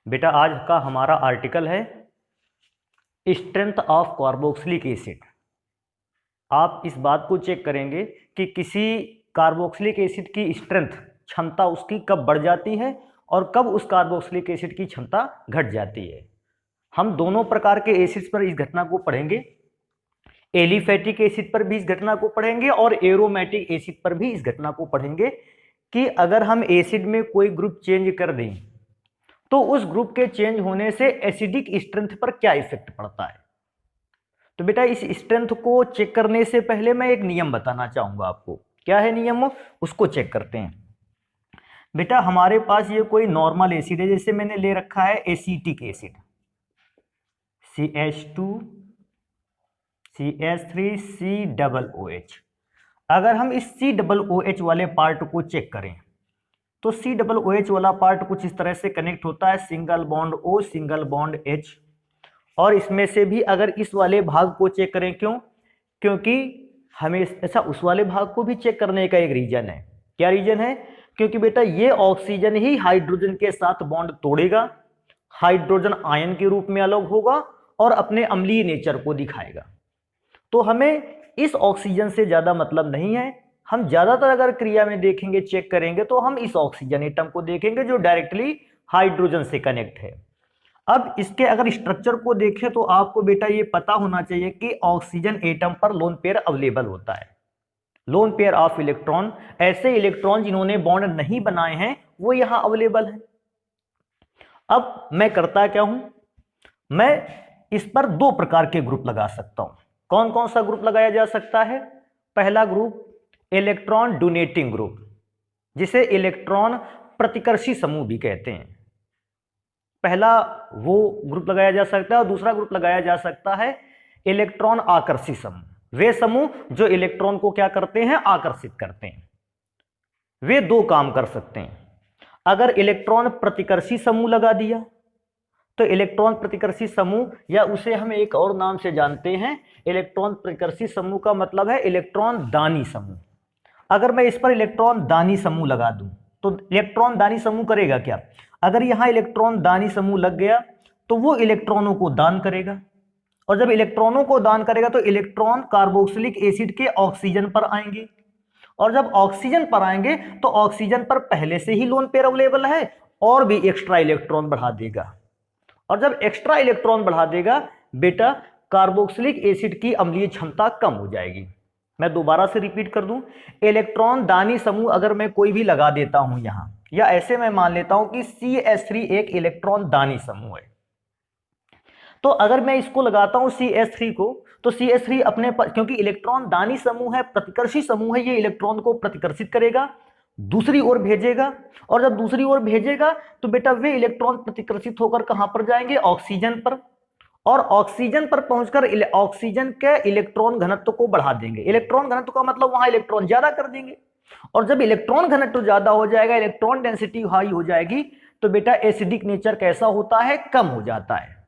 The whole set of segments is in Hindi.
बेटा आज का हमारा आर्टिकल है स्ट्रेंथ ऑफ कार्बोक्सिलिक एसिड। आप इस बात को चेक करेंगे कि किसी कार्बोक्सिलिक एसिड की स्ट्रेंथ क्षमता उसकी कब बढ़ जाती है और कब उस कार्बोक्सिलिक एसिड की क्षमता घट जाती है। हम दोनों प्रकार के एसिड्स पर इस घटना को पढ़ेंगे, एलिफैटिक एसिड पर भी इस घटना को पढ़ेंगे और एरोमेटिक एसिड पर भी इस घटना को पढ़ेंगे कि अगर हम एसिड में कोई ग्रुप चेंज कर दें तो उस ग्रुप के चेंज होने से एसिडिक स्ट्रेंथ पर क्या इफेक्ट पड़ता है। तो बेटा इस स्ट्रेंथ को चेक करने से पहले मैं एक नियम बताना चाहूंगा आपको। क्या है नियम, उसको चेक करते हैं। बेटा हमारे पास ये कोई नॉर्मल एसिड है, जैसे मैंने ले रखा है acetic acid CH2 CH3 COOH। अगर हम इस COOH वाले पार्ट को चेक करें तो COOH वाला पार्ट कुछ इस तरह से कनेक्ट होता है, single bond O single bond H। और इसमें से भी अगर इस वाले भाग को चेक करें, क्योंकि हमें ऐसा उस वाले भाग को भी चेक करने का एक रीजन है। क्या रीजन है? क्योंकि बेटा ये ऑक्सीजन ही हाइड्रोजन के साथ बॉन्ड तोड़ेगा, हाइड्रोजन आयन के रूप में अलग होगा और अपने अम्लीय नेचर को दिखाएगा। तो हमें इस ऑक्सीजन से ज्यादा मतलब नहीं है। हम ज्यादातर अगर क्रिया में देखेंगे, चेक करेंगे तो हम इस ऑक्सीजन एटम को देखेंगे जो डायरेक्टली हाइड्रोजन से कनेक्ट है। अब इसके अगर स्ट्रक्चर को देखें तो आपको बेटा ये पता होना चाहिए कि ऑक्सीजन एटम पर लोन पेयर अवेलेबल होता है, लोन पेयर ऑफ इलेक्ट्रॉन। ऐसे इलेक्ट्रॉन जिन्होंने बॉन्ड नहीं बनाए हैं वो यहां अवेलेबल है। अब मैं करता क्या हूं, मैं इस पर दो प्रकार के ग्रुप लगा सकता हूं। कौन कौन सा ग्रुप लगाया जा सकता है? पहला ग्रुप इलेक्ट्रॉन डोनेटिंग ग्रुप, जिसे इलेक्ट्रॉन प्रतिकर्षी समूह भी कहते हैं। पहला वो ग्रुप लगाया जा सकता है और दूसरा ग्रुप लगाया जा सकता है इलेक्ट्रॉन आकर्षी समूह। वे समूह जो इलेक्ट्रॉन को क्या करते हैं, आकर्षित करते हैं। वे दो काम कर सकते हैं। अगर इलेक्ट्रॉन प्रतिकर्षी समूह लगा दिया तो इलेक्ट्रॉन प्रतिकर्षी समूह, या उसे हम एक और नाम से जानते हैं, इलेक्ट्रॉन प्रतिकर्षी समूह का मतलब है इलेक्ट्रॉन दानी समूह। अगर मैं इस पर इलेक्ट्रॉन दानी समूह लगा दूं तो इलेक्ट्रॉन दानी समूह करेगा क्या? अगर यहां इलेक्ट्रॉन दानी समूह लग गया तो वो इलेक्ट्रॉनों को दान करेगा, और जब इलेक्ट्रॉनों को दान करेगा तो इलेक्ट्रॉन कार्बोक्सिलिक एसिड के ऑक्सीजन पर आएंगे, और जब ऑक्सीजन पर आएंगे तो ऑक्सीजन पर पहले से ही लोन पेयर अवेलेबल है और भी एक्स्ट्रा इलेक्ट्रॉन बढ़ा देगा। और जब एक्स्ट्रा इलेक्ट्रॉन बढ़ा देगा बेटा कार्बोक्सिलिक एसिड की अम्लीय क्षमता कम हो जाएगी। मैं दोबारा से रिपीट कर दूं, इलेक्ट्रॉन दानी समूह अगर मैं कोई भी लगा देता हूं यहां, या ऐसे मैं मान लेता हूं कि CH3 एक इलेक्ट्रॉन दानी समूह है, तो अगर मैं इसको लगाता हूं CH3 को, तो CH3 अपने पर, क्योंकि इलेक्ट्रॉन दानी समूह है, प्रतिकर्षी समूह है, ये इलेक्ट्रॉन को प्रतिकर्षित करेगा, दूसरी ओर भेजेगा, और जब दूसरी ओर भेजेगा तो बेटा वे इलेक्ट्रॉन प्रतिकर्षित होकर कहां पर जाएंगे, ऑक्सीजन पर, और ऑक्सीजन पर पहुंचकर ऑक्सीजन के इलेक्ट्रॉन घनत्व को बढ़ा देंगे। इलेक्ट्रॉन घनत्व का मतलब वहां इलेक्ट्रॉन ज्यादा कर देंगे, और जब इलेक्ट्रॉन घनत्व ज्यादा हो जाएगा, इलेक्ट्रॉन डेंसिटी हाई हो जाएगी, तो बेटा एसिडिक नेचर कैसा होता है, कम हो जाता है।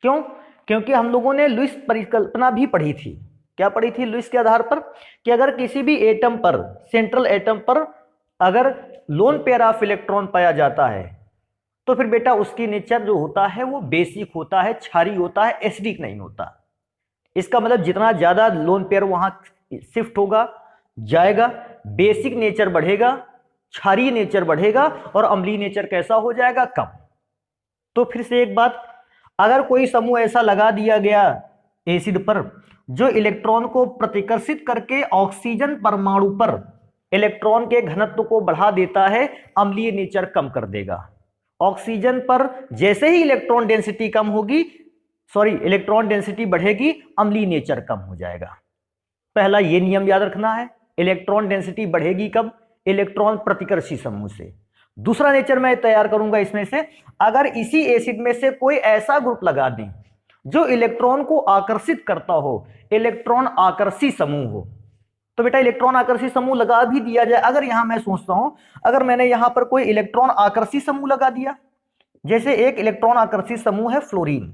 क्यों? क्योंकि हम लोगों ने लुईस परिकल्पना भी पढ़ी थी। क्या पढ़ी थी लुईस के आधार पर? कि अगर किसी भी एटम पर, सेंट्रल एटम पर अगर लोन पेयर ऑफ इलेक्ट्रॉन पाया जाता है तो फिर बेटा उसकी नेचर जो होता है वो बेसिक होता है, क्षारीय होता है, एसिडिक नहीं होता। इसका मतलब जितना ज्यादा लोन पेयर वहां शिफ्ट होगा, जाएगा, बेसिक नेचर बढ़ेगा, क्षारीय नेचर बढ़ेगा, और अम्लीय नेचर कैसा हो जाएगा, कम। तो फिर से एक बात, अगर कोई समूह ऐसा लगा दिया गया एसिड पर जो इलेक्ट्रॉन को प्रतिकर्षित करके ऑक्सीजन परमाणु पर इलेक्ट्रॉन के घनत्व को बढ़ा देता है, अम्लीय नेचर कम कर देगा। ऑक्सीजन पर जैसे ही इलेक्ट्रॉन डेंसिटी कम होगी, इलेक्ट्रॉन डेंसिटी बढ़ेगी, अम्लीय नेचर कम हो जाएगा। पहला ये नियम याद रखना है। इलेक्ट्रॉन डेंसिटी बढ़ेगी कब? इलेक्ट्रॉन प्रतिकर्षी समूह से। दूसरा नेचर मैं तैयार करूंगा इसमें से, अगर इसी एसिड में से कोई ऐसा ग्रुप लगा दें जो इलेक्ट्रॉन को आकर्षित करता हो, इलेक्ट्रॉन आकर्षी समूह हो, तो बेटा इलेक्ट्रॉन आकर्षी समूह लगा भी दिया जाए। अगर यहां मैं सोचता हूं, अगर मैंने यहां पर कोई इलेक्ट्रॉन आकर्षी समूह लगा दिया, जैसे एक इलेक्ट्रॉन आकर्षी समूह है फ्लोरीन,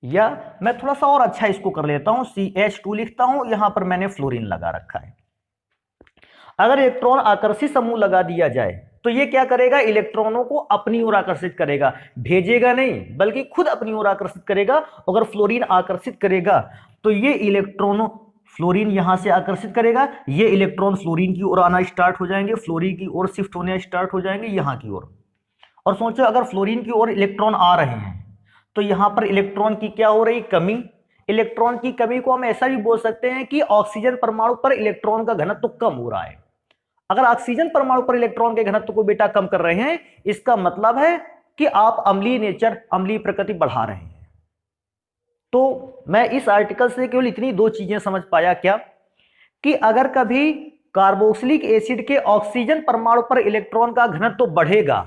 या मैं थोड़ा सा और अच्छा इसको कर लेता हूं, CH2 लिखता हूं, यहां पर मैंने फ्लोरीन लगा रखा है। अगर इलेक्ट्रॉन आकर्षी समूह लगा दिया जाए तो ये क्या करेगा, इलेक्ट्रॉनों को अपनी ओर आकर्षित करेगा, भेजेगा नहीं बल्कि खुद अपनी ओर आकर्षित करेगा। अगर फ्लोरीन आकर्षित करेगा तो ये इलेक्ट्रॉनों, फ्लोरीन यहां से आकर्षित करेगा, ये इलेक्ट्रॉन फ्लोरीन की ओर आना स्टार्ट हो जाएंगे, फ्लोरीन की ओर शिफ्ट होने स्टार्ट हो जाएंगे यहां की ओर। और सोचो अगर फ्लोरीन की ओर इलेक्ट्रॉन आ रहे हैं तो यहां पर इलेक्ट्रॉन की क्या हो रही, कमी। इलेक्ट्रॉन की कमी को हम ऐसा भी बोल सकते हैं कि ऑक्सीजन परमाणु पर इलेक्ट्रॉन का घनत्व कम हो रहा है। अगर ऑक्सीजन परमाणु पर इलेक्ट्रॉन के घनत्व को बेटा कम कर रहे हैं, इसका मतलब है कि आप अम्लीय नेचर, अम्लीय प्रकृति बढ़ा रहे हैं। तो मैं इस आर्टिकल से केवल इतनी दो चीजें समझ पाया क्या, कि अगर कभी कार्बोक्सिलिक एसिड के ऑक्सीजन परमाणु पर इलेक्ट्रॉन का घनत्व बढ़ेगा,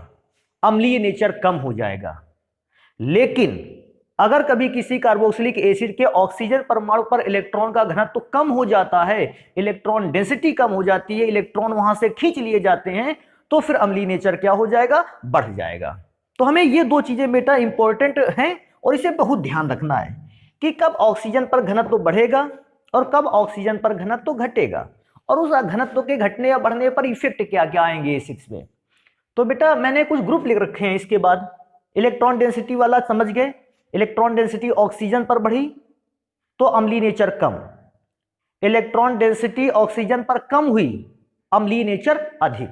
अम्लीय नेचर कम हो जाएगा। लेकिन अगर कभी किसी कार्बोक्सिलिक एसिड के ऑक्सीजन परमाणु पर इलेक्ट्रॉन का घनत्व कम हो जाता है, इलेक्ट्रॉन डेंसिटी कम हो जाती है, इलेक्ट्रॉन वहां से खींच लिए जाते हैं, तो फिर अम्लीय नेचर क्या हो जाएगा, बढ़ जाएगा। तो हमें ये दो चीजें बेटा इंपॉर्टेंट हैं और इसे बहुत ध्यान रखना है कि कब ऑक्सीजन पर घनत्व बढ़ेगा और कब ऑक्सीजन पर घनत्व घटेगा, और उस घनत्व के घटने या बढ़ने पर इफेक्ट क्या क्या आएंगे एसिड्स में। तो बेटा मैंने कुछ ग्रुप लिख रखे हैं। इसके बाद इलेक्ट्रॉन डेंसिटी वाला समझ गए, इलेक्ट्रॉन डेंसिटी ऑक्सीजन पर बढ़ी तो अम्लीय नेचर कम, इलेक्ट्रॉन डेंसिटी ऑक्सीजन पर कम हुई, अम्लीय नेचर अधिक।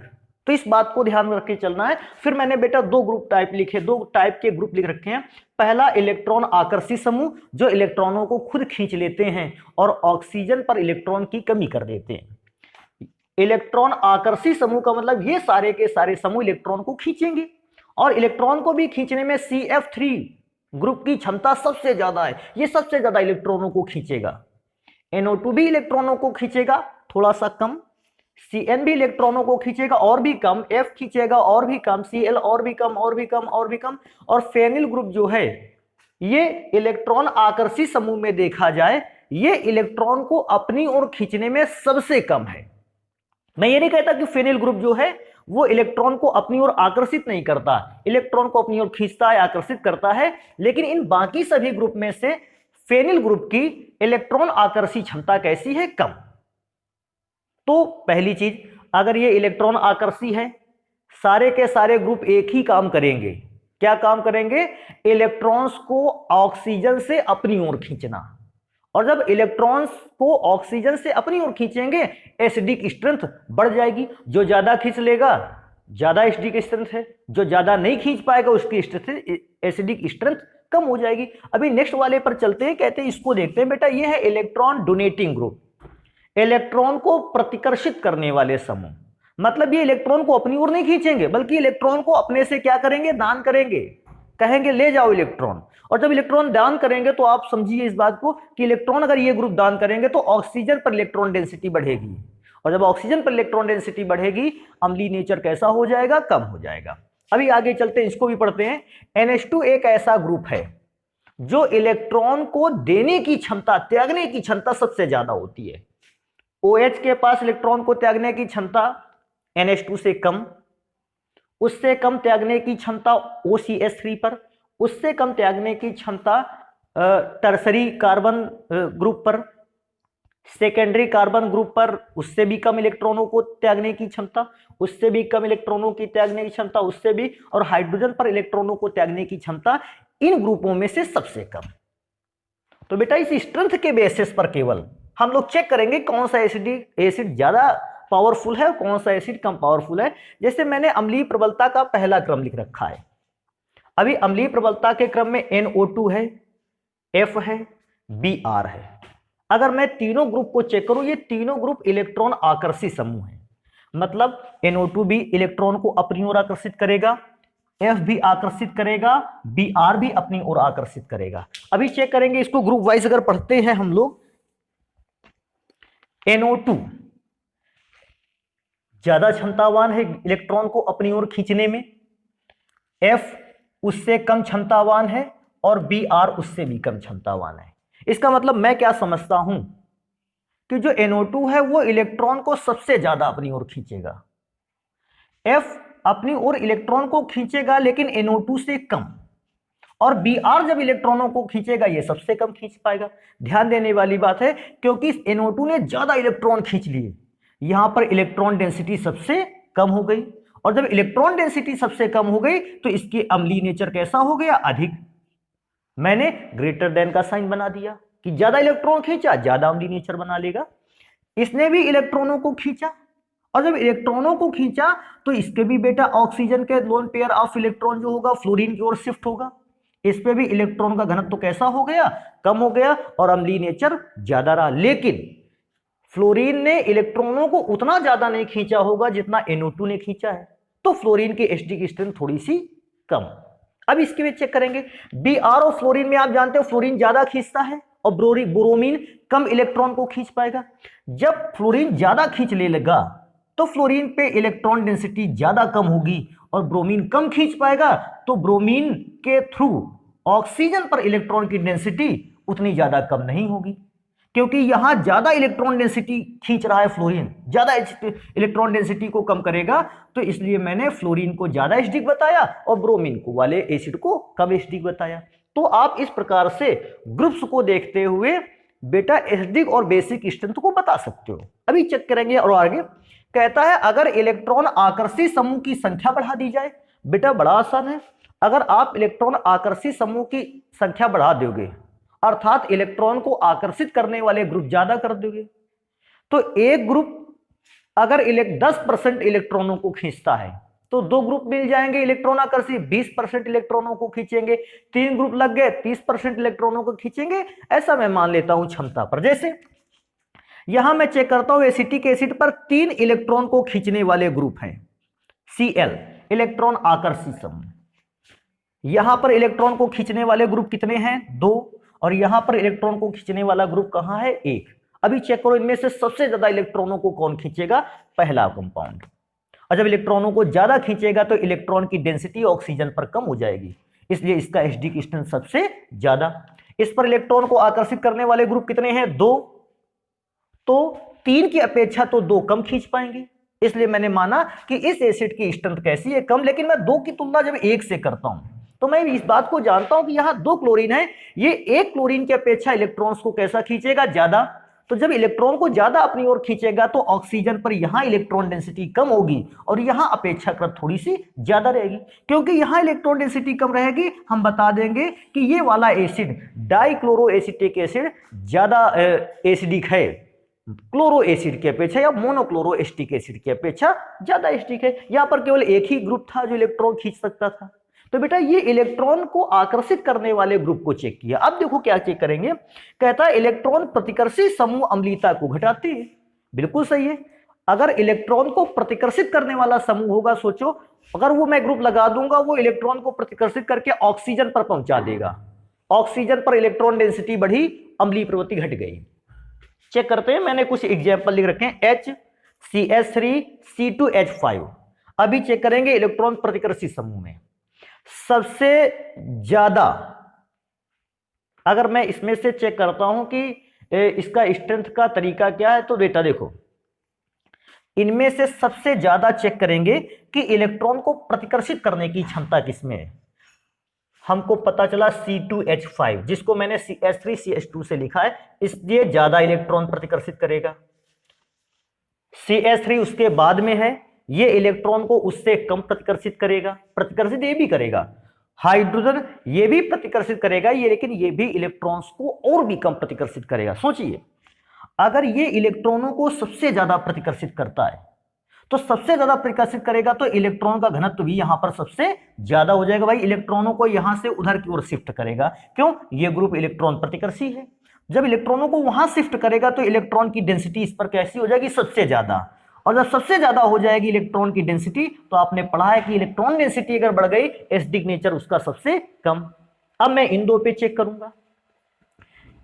तो इस बात को ध्यान रख के चलना है। फिर मैंने बेटा दो ग्रुप टाइप लिखे, दो टाइप के ग्रुप लिख रखे हैं। पहला इलेक्ट्रॉन आकर्षी समूह, जो इलेक्ट्रॉनों को खुद खींच लेते हैं और ऑक्सीजन पर इलेक्ट्रॉन की कमी कर देते हैं। इलेक्ट्रॉन आकर्षी समूह का मतलब ये सारे के सारे समूह इलेक्ट्रॉन को खींचेंगे, और इलेक्ट्रॉन को भी खींचने में CF3 ग्रुप की क्षमता सबसे ज्यादा है, ये सबसे ज्यादा इलेक्ट्रॉनों को खींचेगा। NO2 भी इलेक्ट्रॉनों को खींचेगा थोड़ा सा कम, CN भी इलेक्ट्रॉनों को खींचेगा और भी कम, F खींचेगा और भी कम, Cl और भी कम और भी कम और भी कम, और फेनिल ग्रुप जो है ये इलेक्ट्रॉन आकर्षी समूह में देखा जाए, ये इलेक्ट्रॉन को अपनी ओर खींचने में सबसे कम है। मैं ये नहीं कहता कि फेनिल ग्रुप जो है वो इलेक्ट्रॉन को अपनी ओर आकर्षित नहीं करता, इलेक्ट्रॉन को अपनी ओर खींचता है, आकर्षित करता है, लेकिन इन बाकी सभी ग्रुप में से फेनिल ग्रुप की इलेक्ट्रॉन आकर्षी क्षमता कैसी है, कम। तो पहली चीज, अगर ये इलेक्ट्रॉन आकर्षी है, सारे के सारे ग्रुप एक ही काम करेंगे। क्या काम करेंगे, इलेक्ट्रॉन्स को ऑक्सीजन से अपनी ओर खींचना। और जब इलेक्ट्रॉन्स को ऑक्सीजन से अपनी ओर खींचेंगे, एसिडिक स्ट्रेंथ बढ़ जाएगी। जो ज्यादा खींच लेगा ज्यादा एसिडिक स्ट्रेंथ है, जो ज्यादा नहीं खींच पाएगा उसकी एसिडिक स्ट्रेंथ कम हो जाएगी। अभी नेक्स्ट वाले पर चलते हैं, कहते हैं इसको देखते हैं बेटा। ये है इलेक्ट्रॉन डोनेटिंग ग्रुप, इलेक्ट्रॉन को प्रतिकर्षित करने वाले समूह। मतलब ये इलेक्ट्रॉन को अपनी ओर नहीं खींचेंगे बल्कि इलेक्ट्रॉन को अपने से क्या करेंगे, दान करेंगे, कहेंगे ले जाओ इलेक्ट्रॉन। और जब इलेक्ट्रॉन दान करेंगे तो आप समझिए इस बात को कि इलेक्ट्रॉन अगर ये ग्रुप दान करेंगे तो ऑक्सीजन पर इलेक्ट्रॉन डेंसिटी बढ़ेगी, और जब ऑक्सीजन पर इलेक्ट्रॉन डेंसिटी बढ़ेगी, अम्लीय नेचर कैसा हो जाएगा, कम हो जाएगा। अभी आगे चलते हैं, इसको भी पढ़ते हैं। NH2 एक ऐसा ग्रुप है जो इलेक्ट्रॉन को देने की क्षमता, त्यागने की क्षमता सबसे ज्यादा होती है। OH के पास इलेक्ट्रॉन को त्यागने की क्षमता NH2 से कम, उससे कम त्यागने की क्षमता OCH3 पर, उससे कम त्यागने की क्षमता टर्सरी कार्बन ग्रुप पर, सेकेंडरी कार्बन ग्रुप पर उससे भी कम इलेक्ट्रॉनों को त्यागने की क्षमता, उससे भी कम इलेक्ट्रॉनों की त्यागने की क्षमता, उससे भी, और हाइड्रोजन पर इलेक्ट्रॉनों को त्यागने की क्षमता इन ग्रुपों में से सबसे कम। तो बेटा इस स्ट्रेंथ के बेसिस पर केवल हम लोग चेक करेंगे कौन सा एसिड ज्यादा पावरफुल है, कौन सा एसिड कम पावरफुल है। जैसे मैंने अम्लीय प्रबलता का पहला क्रम लिख रखा है। अभी अम्लीय प्रबलता के क्रम में NO2 है, F है, Br है। अगर मैं तीनों ग्रुप को चेक करूं, ये तीनों ग्रुप इलेक्ट्रॉन आकर्षी समूह है। मतलब NO2 भी इलेक्ट्रॉन को अपनी ओर आकर्षित करेगा, F भी आकर्षित करेगा, Br भी अपनी ओर आकर्षित करेगा। अभी चेक करेंगे इसको ग्रुप वाइज अगर पढ़ते हैं हम लोग। NO2 ज्यादा क्षमतावान है इलेक्ट्रॉन को अपनी ओर खींचने में, F उससे कम क्षमतावान है, और Br उससे भी कम क्षमतावान है। इसका मतलब मैं क्या समझता हूं कि जो NO2 है वो इलेक्ट्रॉन को सबसे ज्यादा अपनी ओर खींचेगा, F अपनी ओर इलेक्ट्रॉन को खींचेगा लेकिन NO2 से कम, और Br जब इलेक्ट्रॉनों को खींचेगा ये सबसे कम खींच पाएगा। ध्यान देने वाली बात है क्योंकि इस NO2 ने ज्यादा इलेक्ट्रॉन खींच लिए, यहां पर इलेक्ट्रॉन डेंसिटी सबसे कम हो गई, और जब इलेक्ट्रॉन डेंसिटी सबसे कम हो गई तो इसकी अम्लीय नेचर कैसा हो गया, अधिक। मैंने ग्रेटर देन का साइन बना दिया कि ज्यादा इलेक्ट्रॉन खींचा ज्यादा अम्लीय नेचर बना लेगा। इसने भी इलेक्ट्रॉनों को खींचा, और जब इलेक्ट्रॉनों को खींचा तो इसके भी बेटा ऑक्सीजन के लोन पेयर ऑफ इलेक्ट्रॉन जो होगा फ्लोरीन की ओर शिफ्ट होगा। इस पे भी इलेक्ट्रॉन का घनत्व तो कैसा हो गया, कम हो गया, और अम्लीय नेचर ज्यादा रहा। लेकिन फ्लोरीन ने इलेक्ट्रॉनों को उतना ज्यादा नहीं खींचा होगा जितना NO2 ने खींचा है, तो फ्लोरीन की एसिडिक की स्ट्रेंथ थोड़ी सी कम। अब इसके भी चेक करेंगे। BR और फ्लोरीन में आप जानते हो फ्लोरीन ज्यादा खींचता है और ब्रोमीन कम इलेक्ट्रॉन को खींच पाएगा। जब फ्लोरीन ज्यादा खींच ले लगा तो फ्लोरीन पे इलेक्ट्रॉन डेंसिटी ज्यादा कम होगी और ब्रोमीन कम खींच पाएगा, तो ब्रोमीन के थ्रू ऑक्सीजन पर इलेक्ट्रॉन की डेंसिटी उतनी ज्यादा कम नहीं होगी, क्योंकि यहां ज्यादा इलेक्ट्रॉन डेंसिटी खींच रहा है फ्लोरीन, ज्यादा इलेक्ट्रॉन डेंसिटी को कम करेगा, तो इसलिए मैंने फ्लोरीन को ज्यादा एसिडिक बताया और ब्रोमीन को वाले एसिड को कम एसिडिक बताया। तो आप इस प्रकार से ग्रुप्स को देखते हुए बेटा एसिडिक और बेसिक स्ट्रेंथ को बता सकते हो। अभी चेक करेंगे और आगे कहता है अगर इलेक्ट्रॉन आकर्षी समूह की संख्या बढ़ा दी जाए। बेटा बड़ा आसान है, अगर आप इलेक्ट्रॉन आकर्षी समूह की संख्या बढ़ा दोगे, अर्थात इलेक्ट्रॉन को आकर्षित करने वाले ग्रुप ज्यादा कर दोगे, तो एक ग्रुप अगर 10% इलेक्ट्रॉनों को खींचता है तो दो ग्रुप मिल जाएंगे इलेक्ट्रॉन आकर्षी 20% इलेक्ट्रॉनों को खींचेंगे, 3 ग्रुप लग गए 30% इलेक्ट्रॉनों को खींचेंगे। ऐसा मैं मान लेता हूं क्षमता पर। जैसे यहां मैं चेक करता हूं एसिटिक एसिड पर 3 इलेक्ट्रॉन को खींचने वाले ग्रुप हैं Cl, इलेक्ट्रॉन आकर्षी समूह। यहां पर इलेक्ट्रॉन को खींचने वाले ग्रुप कितने हैं, 2, और यहां पर इलेक्ट्रॉन को खींचने वाला ग्रुप कहां है, 1। अभी चेक करो इनमें से सबसे ज्यादा इलेक्ट्रॉनों को कौन खींचेगा, पहला कंपाउंड। और जब इलेक्ट्रॉनों को ज्यादा खींचेगा तो इलेक्ट्रॉन की डेंसिटी ऑक्सीजन पर कम हो जाएगी, इसलिए इसका एसिडिक स्ट्रेंथ सबसे ज्यादा। इस पर इलेक्ट्रॉन को आकर्षित करने वाले ग्रुप कितने हैं, 2, तो 3 की अपेक्षा तो 2 कम खींच पाएंगे, इसलिए मैंने माना कि इस एसिड की स्ट्रेंथ कैसी है, कम। लेकिन मैं 2 की तुलना जब 1 से करता हूं तो मैं इस बात को जानता हूं कि यहां 2 क्लोरीन है, ये 1 क्लोरीन की अपेक्षा इलेक्ट्रॉन्स को कैसा खींचेगा, ज्यादा। तो जब इलेक्ट्रॉन को ज्यादा अपनी ओर खींचेगा तो ऑक्सीजन पर यहां इलेक्ट्रॉन डेंसिटी कम होगी और यहां अपेक्षाकृत थोड़ी सी ज्यादा रहेगी। क्योंकि यहां इलेक्ट्रॉन डेंसिटी कम रहेगी, हम बता देंगे कि ये वाला एसिड डाइक्लोरोएसिटिक एसिड ज्यादा एसिडिक है क्लोरो एसिड की अपेक्षा या मोनोक्लोरो एसिटिक एसिड की अपेक्षा ज्यादा एसिडिक है। यहां पर केवल एक ही ग्रुप था जो इलेक्ट्रॉन खींच सकता था। तो बेटा ये इलेक्ट्रॉन को आकर्षित करने वाले ग्रुप को चेक किया। अब देखो क्या चेक करेंगे, कहता है इलेक्ट्रॉन प्रतिकर्षी समूह अम्लीयता को घटाते हैं। बिल्कुल सही है, अगर इलेक्ट्रॉन को प्रतिकर्षित करने वाला समूह होगा, सोचो अगर वो मैं ग्रुप लगा दूंगा वो इलेक्ट्रॉन को प्रतिकर्षित करके ऑक्सीजन पर पहुंचा देगा, ऑक्सीजन पर इलेक्ट्रॉन डेंसिटी बढ़ी, अम्लीय प्रवृत्ति घट गई। चेक करते हैं, मैंने कुछ एग्जाम्पल लिख रखे हैं, HCS3 C2H5। अभी चेक करेंगे इलेक्ट्रॉन प्रतिकर्षी समूह में सबसे ज्यादा, अगर मैं इसमें से चेक करता हूं कि इसका स्ट्रेंथ का तरीका क्या है, तो बेटा देखो इनमें से सबसे ज्यादा चेक करेंगे कि इलेक्ट्रॉन को प्रतिकर्षित करने की क्षमता किसमें है। हमको पता चला C2H5 जिसको मैंने CH3CH2 से लिखा है, इसलिए ज्यादा इलेक्ट्रॉन प्रतिकर्षित करेगा। CH3 उसके बाद में है, ये इलेक्ट्रॉन को उससे कम प्रतिकर्षित करेगा, प्रतिकर्षित ये भी करेगा। हाइड्रोजन ये भी प्रतिकर्षित करेगा ये, लेकिन ये भी इलेक्ट्रॉन्स को और भी कम प्रतिकर्षित करेगा। सोचिए अगर ये इलेक्ट्रॉनों को सबसे ज्यादा प्रतिकर्षित करता है तो सबसे ज्यादा प्रतिकर्षित करेगा तो इलेक्ट्रॉन का घनत्व भी यहां पर सबसे ज्यादा हो जाएगा। भाई इलेक्ट्रॉनों को यहां से उधर की ओर शिफ्ट करेगा, क्यों, ये ग्रुप इलेक्ट्रॉन प्रतिकर्षी है। जब इलेक्ट्रॉनों को वहां शिफ्ट करेगा तो इलेक्ट्रॉन की डेंसिटी इस पर कैसी हो जाएगी, सबसे ज्यादा। और जब सबसे ज्यादा हो जाएगी इलेक्ट्रॉन की डेंसिटी, तो आपने पढ़ा है कि इलेक्ट्रॉन डेंसिटी अगर बढ़ गई एसिडिक नेचर उसका सबसे कम। अब मैं इन दो पे चेक करूंगा,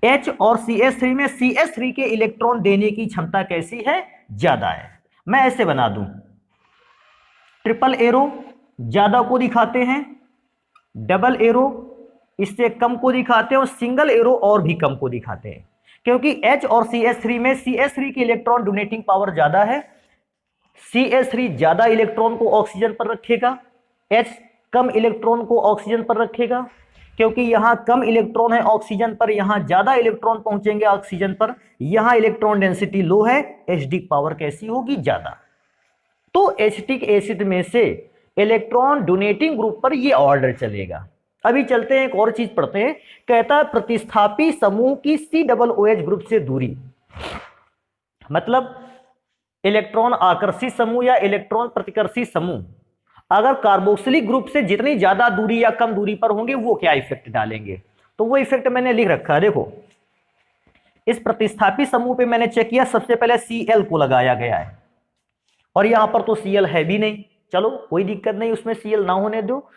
H और CH3 में CH3 के इलेक्ट्रॉन देने की क्षमता कैसी है, ज्यादा है। मैं ऐसे बना दूं, ट्रिपल एरो ज्यादा को दिखाते हैं, डबल एरो इससे कम को दिखाते हैं और सिंगल एरो और भी कम को दिखाते हैं। क्योंकि H और CH3 में CH3 की इलेक्ट्रॉन डोनेटिंग पावर ज्यादा है, CH3 ज्यादा इलेक्ट्रॉन को ऑक्सीजन पर रखेगा, H कम इलेक्ट्रॉन को ऑक्सीजन पर रखेगा। क्योंकि यहां कम इलेक्ट्रॉन है ऑक्सीजन पर, यहां ज्यादा इलेक्ट्रॉन पहुंचेंगे ऑक्सीजन पर, यहां इलेक्ट्रॉन डेंसिटी लो है, एसिडिक पावर कैसी होगी, ज्यादा। तो एसिटिक एसिड में से इलेक्ट्रॉन डोनेटिंग ग्रुप पर ये ऑर्डर चलेगा। अभी चलते हैं, एक और चीज पढ़ते हैं। कहता है प्रतिस्थापी समूह की COOH ग्रुप से दूरी, मतलब इलेक्ट्रॉन आकर्षी समूह या इलेक्ट्रॉन प्रतिकर्षी समूह अगर कार्बोक्सिलिक ग्रुप से जितनी ज्यादा दूरी या कम दूरी पर होंगे वो क्या इफेक्ट डालेंगे। तो वो इफेक्ट मैंने लिख रखा है, देखो इस प्रतिस्थापी समूह पे मैंने चेक किया, सबसे पहले Cl को लगाया गया है और यहां पर तो Cl है भी नहीं, चलो कोई दिक्कत नहीं, उसमें Cl ना होने दो।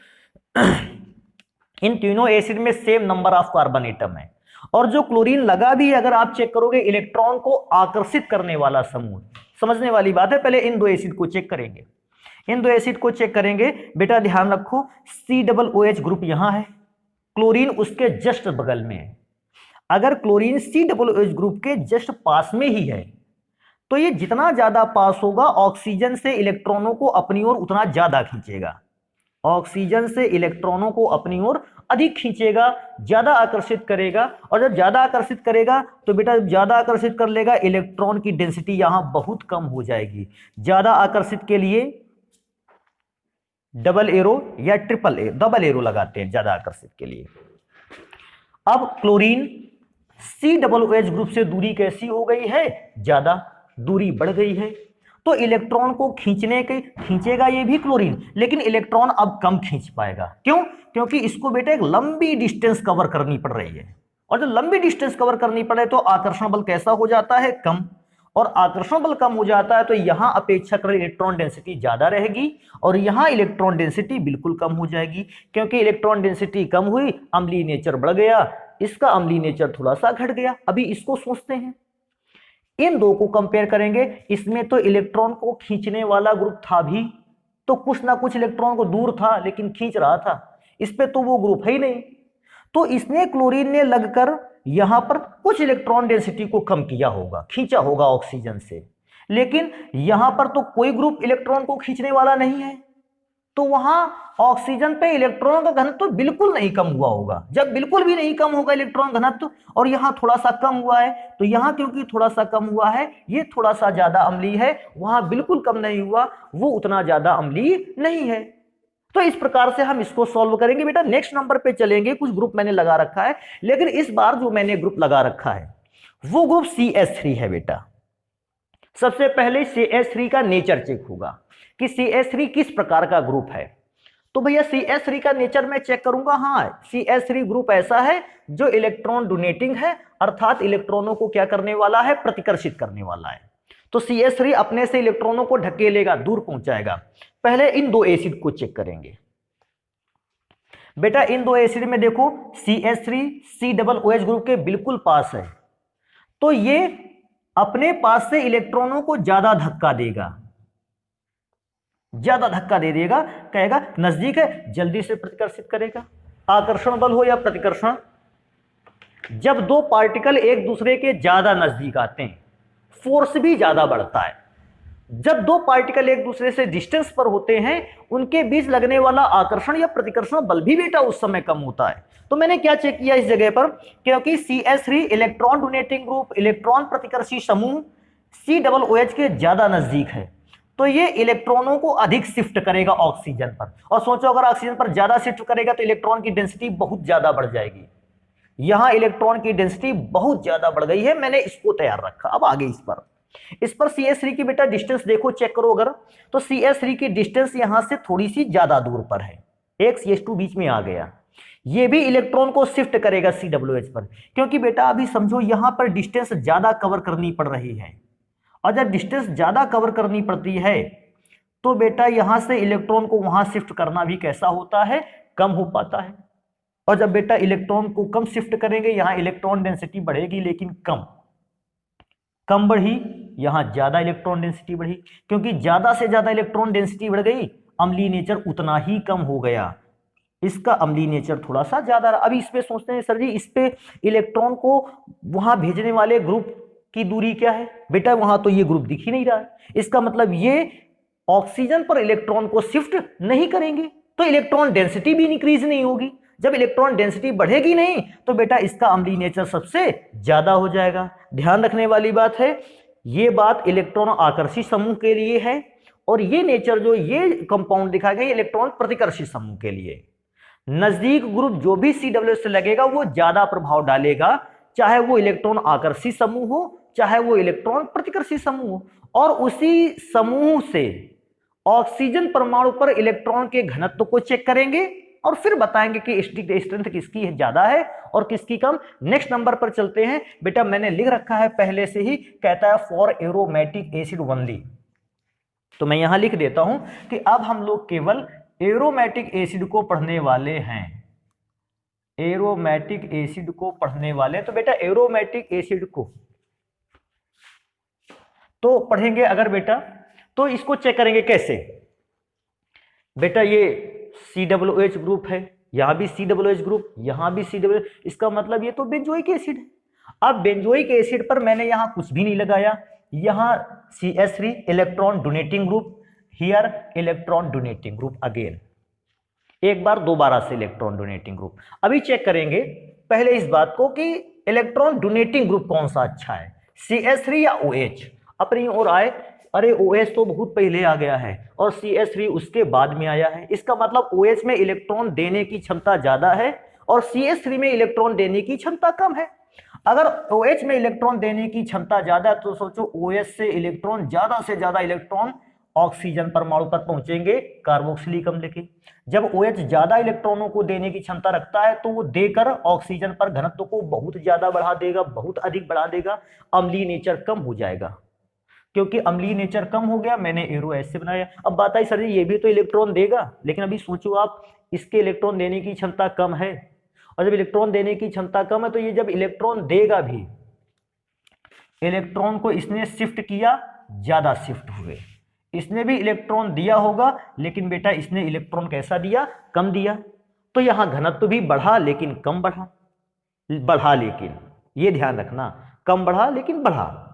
इन तीनों एसिड में same number of carbon atom है और जो क्लोरीन लगा भी, अगर आप चेक करोगे इलेक्ट्रॉन को आकर्षित करने वाला समूह। समझने वाली बात है, पहले इन दो एसिड को चेक करेंगे, इन दो एसिड को चेक करेंगे। बेटा ध्यान रखो, COOH ग्रुप यहां है, क्लोरीन उसके जस्ट बगल में है। अगर क्लोरीन COOH ग्रुप के जस्ट पास में ही है तो ये जितना ज्यादा पास होगा ऑक्सीजन से इलेक्ट्रॉनों को अपनी ओर उतना ज्यादा खींचेगा, ऑक्सीजन से इलेक्ट्रॉनों को अपनी ओर अधिक खींचेगा, ज्यादा आकर्षित करेगा। और जब ज्यादा आकर्षित करेगा तो बेटा ज्यादा आकर्षित कर लेगा, इलेक्ट्रॉन की डेंसिटी यहां बहुत कम हो जाएगी। ज्यादा आकर्षित के लिए डबल एरो या डबल एरो लगाते हैं ज्यादा आकर्षित के लिए। अब क्लोरीन COOH ग्रुप से दूरी कैसी हो गई है, ज्यादा दूरी बढ़ गई है, तो इलेक्ट्रॉन को खींचेगा ये भी क्लोरीन, लेकिन इलेक्ट्रॉन अब कम खींच पाएगा। क्यों? क्योंकि इसको बेटा एक लंबी डिस्टेंस कवर करनी पड़ रही है, और जब लंबी डिस्टेंस कवर करनी पड़े तो आकर्षण बल कैसा हो जाता है, कम। और आकर्षण बल कम हो जाता है तो यहां अपेक्षाकृत इलेक्ट्रॉन डेंसिटी ज्यादा रहेगी और यहां इलेक्ट्रॉन डेंसिटी बिल्कुल कम हो जाएगी। क्योंकि इलेक्ट्रॉन डेंसिटी कम हुई, अम्लीय नेचर बढ़ गया, इसका अम्लीय नेचर थोड़ा सा घट गया। अभी इसको सोचते हैं, इन दो को कंपेयर करेंगे। इसमें तो इलेक्ट्रॉन को खींचने वाला ग्रुप था भी, तो कुछ ना कुछ इलेक्ट्रॉन को दूर था लेकिन खींच रहा था, इस पे तो वो ग्रुप है ही नहीं। तो इसने क्लोरीन ने लगकर यहां पर कुछ इलेक्ट्रॉन डेंसिटी को कम किया होगा, खींचा होगा ऑक्सीजन से, लेकिन यहां पर तो कोई ग्रुप इलेक्ट्रॉन को खींचने वाला नहीं है, तो वहां ऑक्सीजन पे इलेक्ट्रॉन का घनत्व तो बिल्कुल नहीं कम हुआ होगा। जब बिल्कुल भी नहीं कम होगा इलेक्ट्रॉन घनत्व और यहां थोड़ा सा कम हुआ है, तो यहां क्योंकि थोड़ा सा कम हुआ है, ये थोड़ा सा ज्यादा अम्लीय है, वहां बिल्कुल कम नहीं हुआ, वो उतना ज्यादा अम्लीय नहीं है। तो इस प्रकार से हम इसको सॉल्व करेंगे। बेटा नेक्स्ट नंबर पे चलेंगे, कुछ ग्रुप मैंने लगा रखा है, लेकिन इस बार जो मैंने ग्रुप लगा रखा है वो ग्रुप CH3 है। बेटा सबसे पहले CH3 का नेचर चेक होगा कि CH3 किस प्रकार का ग्रुप है। तो भैया CH3 का नेचर मैं चेक करूंगा, हाँ CH3 ग्रुप ऐसा है जो इलेक्ट्रॉन डोनेटिंग है, अर्थात इलेक्ट्रॉनों को क्या करने वाला है, प्रतिकर्षित करने वाला है। तो CH3 अपने से इलेक्ट्रॉनों को ढकेलेगा, दूर पहुंचाएगा। पहले इन दो एसिड को चेक करेंगे। बेटा इन दो एसिड में देखो CH3 COOH ग्रुप के बिल्कुल पास है, तो ये अपने पास से इलेक्ट्रॉनों को ज्यादा धक्का देगा, ज्यादा धक्का दे देगा, कहेगा नजदीक है जल्दी से प्रतिकर्षित करेगा। आकर्षण बल हो या प्रतिकर्षण, जब दो पार्टिकल एक दूसरे के ज्यादा नजदीक आते हैं फोर्स भी ज्यादा बढ़ता है। जब दो पार्टिकल एक दूसरे से डिस्टेंस पर होते हैं उनके बीच लगने वाला आकर्षण या प्रतिकर्षण बल भी बेटा उस समय कम होता है। तो मैंने क्या चेक किया इस जगह पर, क्योंकि CH3 electron donating group, electron प्रतिकर्षी समूह COOH के ज्यादा नजदीक है, तो ये इलेक्ट्रॉनों को अधिक शिफ्ट करेगा ऑक्सीजन पर। और सोचो अगर ऑक्सीजन पर ज्यादा शिफ्ट करेगा तो इलेक्ट्रॉन की डेंसिटी बहुत ज्यादा बढ़ जाएगी। यहां इलेक्ट्रॉन की डेंसिटी बहुत ज्यादा बढ़ गई है, मैंने इसको तैयार रखा। अब आगे इस पर CH3 की बेटा डिस्टेंस देखो, चेक करो अगर, तो CH3 की डिस्टेंस यहां से थोड़ी सी ज्यादा दूर पर है, एक CH2 बीच में आ गया, ये भी इलेक्ट्रॉन को शिफ्ट करेगा COOH पर। क्योंकि बेटा अभी समझो यहां पर डिस्टेंस ज्यादा कवर करनी पड़ रही है, और जब डिस्टेंस ज्यादा कवर करनी पड़ती है तो बेटा यहां से इलेक्ट्रॉन को वहां शिफ्ट करना भी कैसा होता है, कम हो पाता है। और जब बेटा इलेक्ट्रॉन को कम शिफ्ट करेंगे, यहां इलेक्ट्रॉन डेंसिटी बढ़ेगी लेकिन कम बढ़ी, यहां ज्यादा इलेक्ट्रॉन डेंसिटी बढ़ी। क्योंकि ज्यादा से ज्यादा इलेक्ट्रॉन डेंसिटी बढ़ गई, अम्लीय नेचर उतना ही कम हो गया, इसका अम्लीय नेचर थोड़ा सा ज्यादा रहा। अभी इस पे सोचते हैं सर जी इस पे इलेक्ट्रॉन को वहां भेजने वाले ग्रुप की दूरी क्या है। बेटा वहां तो ये ग्रुप दिख ही नहीं रहा है, इसका मतलब ये ऑक्सीजन पर इलेक्ट्रॉन को शिफ्ट नहीं करेंगे, तो इलेक्ट्रॉन डेंसिटी भी इंक्रीज नहीं होगी। जब इलेक्ट्रॉन डेंसिटी बढ़ेगी नहीं तो बेटा इसका अम्लीय नेचर सबसे ज्यादा हो जाएगा। ध्यान रखने वाली बात है, ये बात इलेक्ट्रॉन आकर्षी समूह के लिए है और ये नेचर जो ये कंपाउंड दिखा गया इलेक्ट्रॉन प्रतिकर्षी समूह के लिए। नजदीक ग्रुप जो भी COOH से लगेगा वो ज्यादा प्रभाव डालेगा, चाहे वो इलेक्ट्रॉन आकर्षी समूह हो चाहे वो इलेक्ट्रॉन प्रतिकर्षी समूह हो। और उसी समूह से ऑक्सीजन परमाणु पर इलेक्ट्रॉन के घनत्व को चेक करेंगे और फिर बताएंगे कि स्ट्रेंथ किसकी ज्यादा है और किसकी कम। नेक्स्ट नंबर पर चलते हैं बेटा, मैंने लिख रखा है पहले से ही, कहता है फॉर एरोमेटिक एसिड ओनली, तो मैं यहां लिख देता हूं कि अब हम लोग केवल एरोमेटिक एसिड को पढ़ने वाले हैं, एरोमेटिक एसिड को पढ़ने वाले हैं। तो बेटा एरोमेटिक एसिड को तो पढ़ेंगे अगर बेटा, तो इसको चेक करेंगे कैसे बेटा, ये COOH ग्रुप है, यहां भी COOH ग्रुप, यहां भी COOH, इसका मतलब ये तो बेंजोइक एसिड है। अब बेंजोइक एसिड पर मैंने यहां कुछ भी नहीं लगाया, यहां CH3 electron donating group, here electron donating group again, एक बार दोबारा से इलेक्ट्रॉन डोनेटिंग ग्रुप। अभी चेक करेंगे पहले इस बात को कि इलेक्ट्रॉन डोनेटिंग ग्रुप कौन सा अच्छा है, CH3 या OH। अपनी ओर आए, अरे OH तो बहुत पहले आ गया है और CH3 उसके बाद में आया है, इसका मतलब OH में इलेक्ट्रॉन देने की क्षमता ज्यादा है और CH3 में इलेक्ट्रॉन देने की क्षमता कम है। अगर OH में इलेक्ट्रॉन देने की क्षमता ज्यादा है तो सोचो OH से इलेक्ट्रॉन ज्यादा से ज्यादा इलेक्ट्रॉन ऑक्सीजन परमाणु पर पहुंचेंगे कार्बोक्सिलिक अम्ल के। जब OH ज्यादा इलेक्ट्रॉनों को देने की क्षमता रखता है तो वो देकर ऑक्सीजन पर घनत्व को बहुत ज्यादा बढ़ा देगा, बहुत अधिक बढ़ा देगा, अम्लीय नेचर कम हो जाएगा। क्योंकि अम्लीय नेचर कम हो गया, मैंने एरो ऐसे बनाया। अब बात आई सर जी ये भी तो इलेक्ट्रॉन देगा, लेकिन अभी सोचो आप, इसके इलेक्ट्रॉन देने की क्षमता कम है, और जब इलेक्ट्रॉन देने की क्षमता कम है तो ये जब इलेक्ट्रॉन देगा भी, इलेक्ट्रॉन को इसने शिफ्ट किया, ज्यादा शिफ्ट हुए, इसने भी इलेक्ट्रॉन दिया होगा, लेकिन बेटा इसने इलेक्ट्रॉन कैसा दिया, कम दिया। तो यहां घनत्व भी बढ़ा लेकिन कम बढ़ा लेकिन, ये ध्यान रखना, कम बढ़ा लेकिन बढ़ा,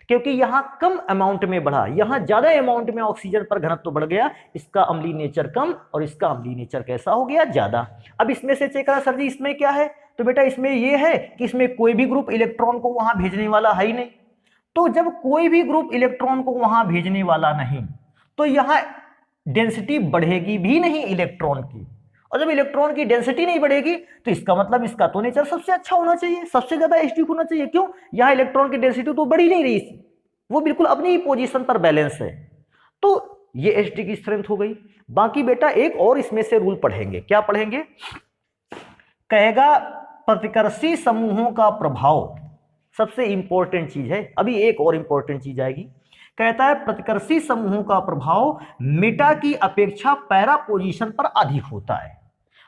क्योंकि यहां कम अमाउंट में बढ़ा, यहां ज्यादा अमाउंट में ऑक्सीजन पर घनत्व बढ़ गया, इसका अम्लीय नेचर कम और इसका अम्लीय नेचर कैसा हो गया, ज्यादा। अब इसमें से चेक करा सर जी इसमें क्या है, तो बेटा इसमें यह है कि इसमें कोई भी ग्रुप इलेक्ट्रॉन को वहां भेजने वाला है ही नहीं। तो जब कोई भी ग्रुप इलेक्ट्रॉन को वहां भेजने वाला नहीं तो यहां डेंसिटी बढ़ेगी भी नहीं इलेक्ट्रॉन की, और जब इलेक्ट्रॉन की डेंसिटी नहीं बढ़ेगी तो इसका मतलब इसका तो नेचर सबसे अच्छा होना चाहिए, सबसे ज्यादा एचडी होना चाहिए। क्यों, यहां इलेक्ट्रॉन की डेंसिटी तो बढ़ी नहीं रही, वो बिल्कुल अपनी ही पोजीशन पर बैलेंस है, तो ये एचडी की स्ट्रेंथ हो गई। बाकी बेटा एक और इसमें से रूल पढ़ेंगे, क्या पढ़ेंगे, कहेगा प्रतिकर्षी समूहों का प्रभाव सबसे इंपॉर्टेंट चीज है। अभी एक और इंपॉर्टेंट चीज आएगी, कहता है प्रतिकर्षी समूहों का प्रभाव मेटा की अपेक्षा पैरा पोजीशन पर अधिक होता है।